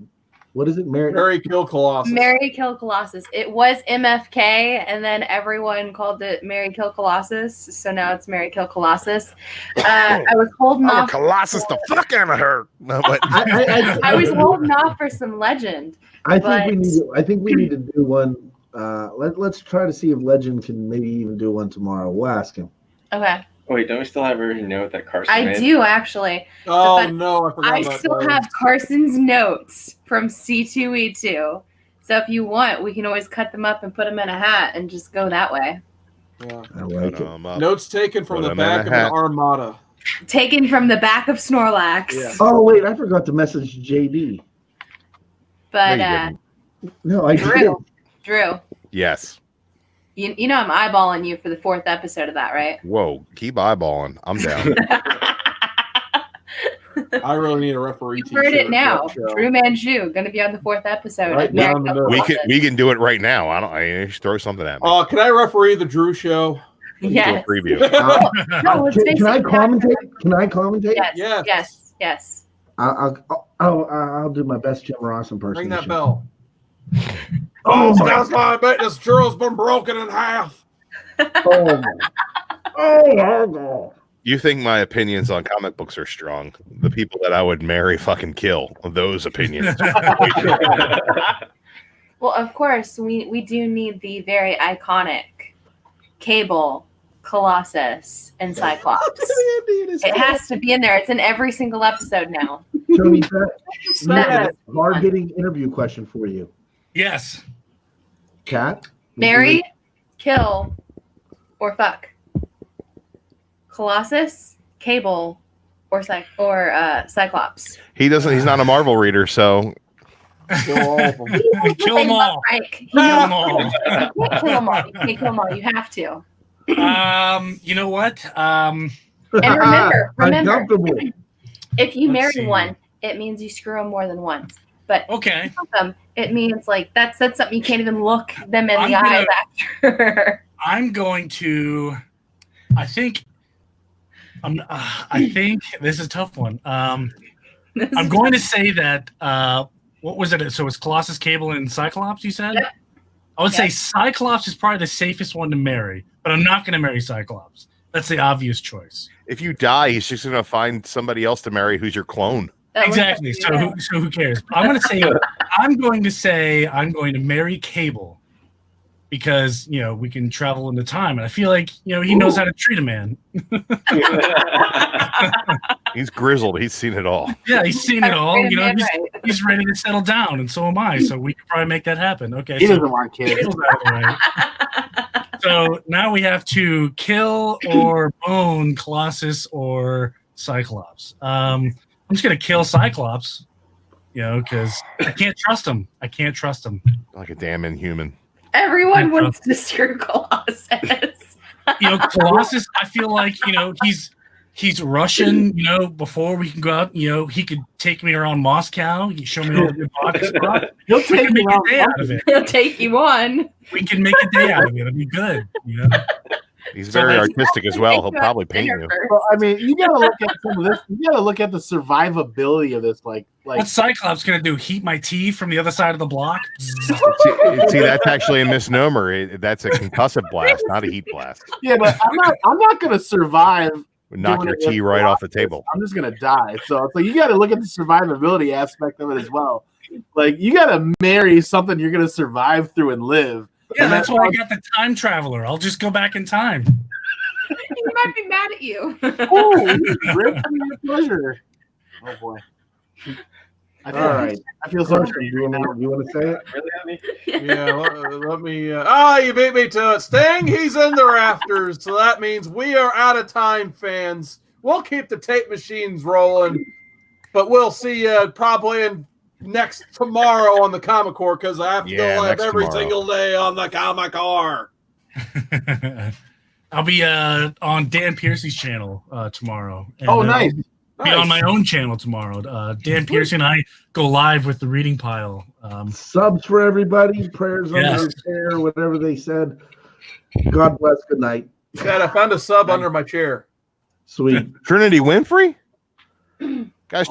what is it? Mary Kill Colossus. Mary Kill Colossus. It was MFK, and then everyone called it Mary Kill Colossus. So now it's Mary Kill Colossus. I was holding I'm a off. Colossus the fuck out of her. No, but I was holding off for some legend. I think we but- need. I think we need to do one. Let's try to see if Legend can maybe even do one tomorrow. We'll ask him. Okay, Wait, don't we still have every note that Carson I made? do actually. Oh But no, I forgot I about still that. have Carson's notes from C2E2. So if you want, we can always cut them up and put them in a hat and just go that way. Yeah. I like it. Notes taken from Put the 'em in back a of an hat. Armada. Taken from the back of Snorlax. Yeah. Oh wait, I forgot to message JD. But No, you didn't. No, I did. Drew, Yes. you know I'm eyeballing you for the 4th episode of that, right? Whoa, keep eyeballing. I'm down. I really need a referee You t-shirt. heard it now. for that show. Drew Manju going to be on the 4th episode. Right of Mary down the Kill middle. we can do it right now. I just throw something at me. Oh, can I referee the Drew show? Yes. Do a preview. No, let's Can I basically- commentate? Can I commentate? Yes. Yes. I'll do my best Jim Ross impersonation. Ring that bell. Oh my That's why I bet this drill's been broken in half. Oh my. Oh my. You think my opinions on comic books are strong? The people that I would marry, fucking kill. Those opinions. Well, of course, we do need the very iconic Cable, Colossus, and Cyclops. It has to be in there. It's in every single episode now. Tony, that's That- a hard-hitting interview question for you. Yes. Kat? Marry, kill, or fuck. Colossus, Cable, or Cyclops. He's not a Marvel reader, so Kill all of them. Kill them all. Frank. Kill them all. You can't kill them all. You can't kill them all. You have to. You know what? And remember, Uncomfortable. if you Let's marry see. one, it means you screw them more than once. But Okay. them, it means like that's something you can't even look them in I'm the eyes gonna- after. I'm going to. I think. I think this is a tough one. I'm going to say that. What was it? So it's Colossus, Cable, and Cyclops. You said. Yep. I would say Yep. Cyclops is probably the safest one to marry, but I'm not going to marry Cyclops. That's the obvious choice. If you die, he's just going to find somebody else to marry who's your clone. That would Exactly. be So bad. who cares? I'm going to marry Cable because we can travel into time, and I feel like he knows how to treat a man. He's grizzled. He's seen it all. Yeah, he's seen it all. Right, right. He's ready to settle down, and so am I. So we could probably make that happen. Okay. He So doesn't want kids. Cable's out of the way. So now we have to kill or bone Colossus or Cyclops. I'm just gonna kill Cyclops, because I can't trust him. Like a damn inhuman. Everyone wants to steer Colossus. Colossus. I feel like he's Russian. Before we can go out, he could take me around Moscow. He show me all the good vodka spots. He'll We take can you make a out. day out of it. He'll take you on. We can make a day out of it. It'll be good. He's So very that's- artistic as well. He'll probably paint you. Well, I mean, you gotta look at some of this. You gotta look at the survivability of this. Like What's Cyclops gonna do? Heat my tea from the other side of the block? See, that's actually a misnomer. That's a concussive blast, not a heat blast. yeah, but I'm not gonna survive. Knock doing your it with tea right off the table. I'm just gonna die. So you got to look at the survivability aspect of it as well. Like you got to marry something you're gonna survive through and live. Yeah, And that's why I got the time traveler. I'll just go back in time. He might be mad at you. Oh, great for your pleasure. Oh boy. All right. I feel so Carson, you want to say it? Really, honey? Yeah, let me. You beat me to it. Sting, he's in the rafters, so that means we are out of time, fans. We'll keep the tape machines rolling, but we'll see you probably tomorrow on the Comic Core because I have to go live next every tomorrow. single day on the Comic Core. I'll be on Dan Piercy's channel tomorrow. And, Oh, nice. Be on my own channel tomorrow. Dan Piercy and I go live with the reading pile. Subs for everybody. Prayers Yes. under his hair, whatever they said. God bless. Good night. Dad, I found a sub under my chair. Sweet. Trinity Winfrey?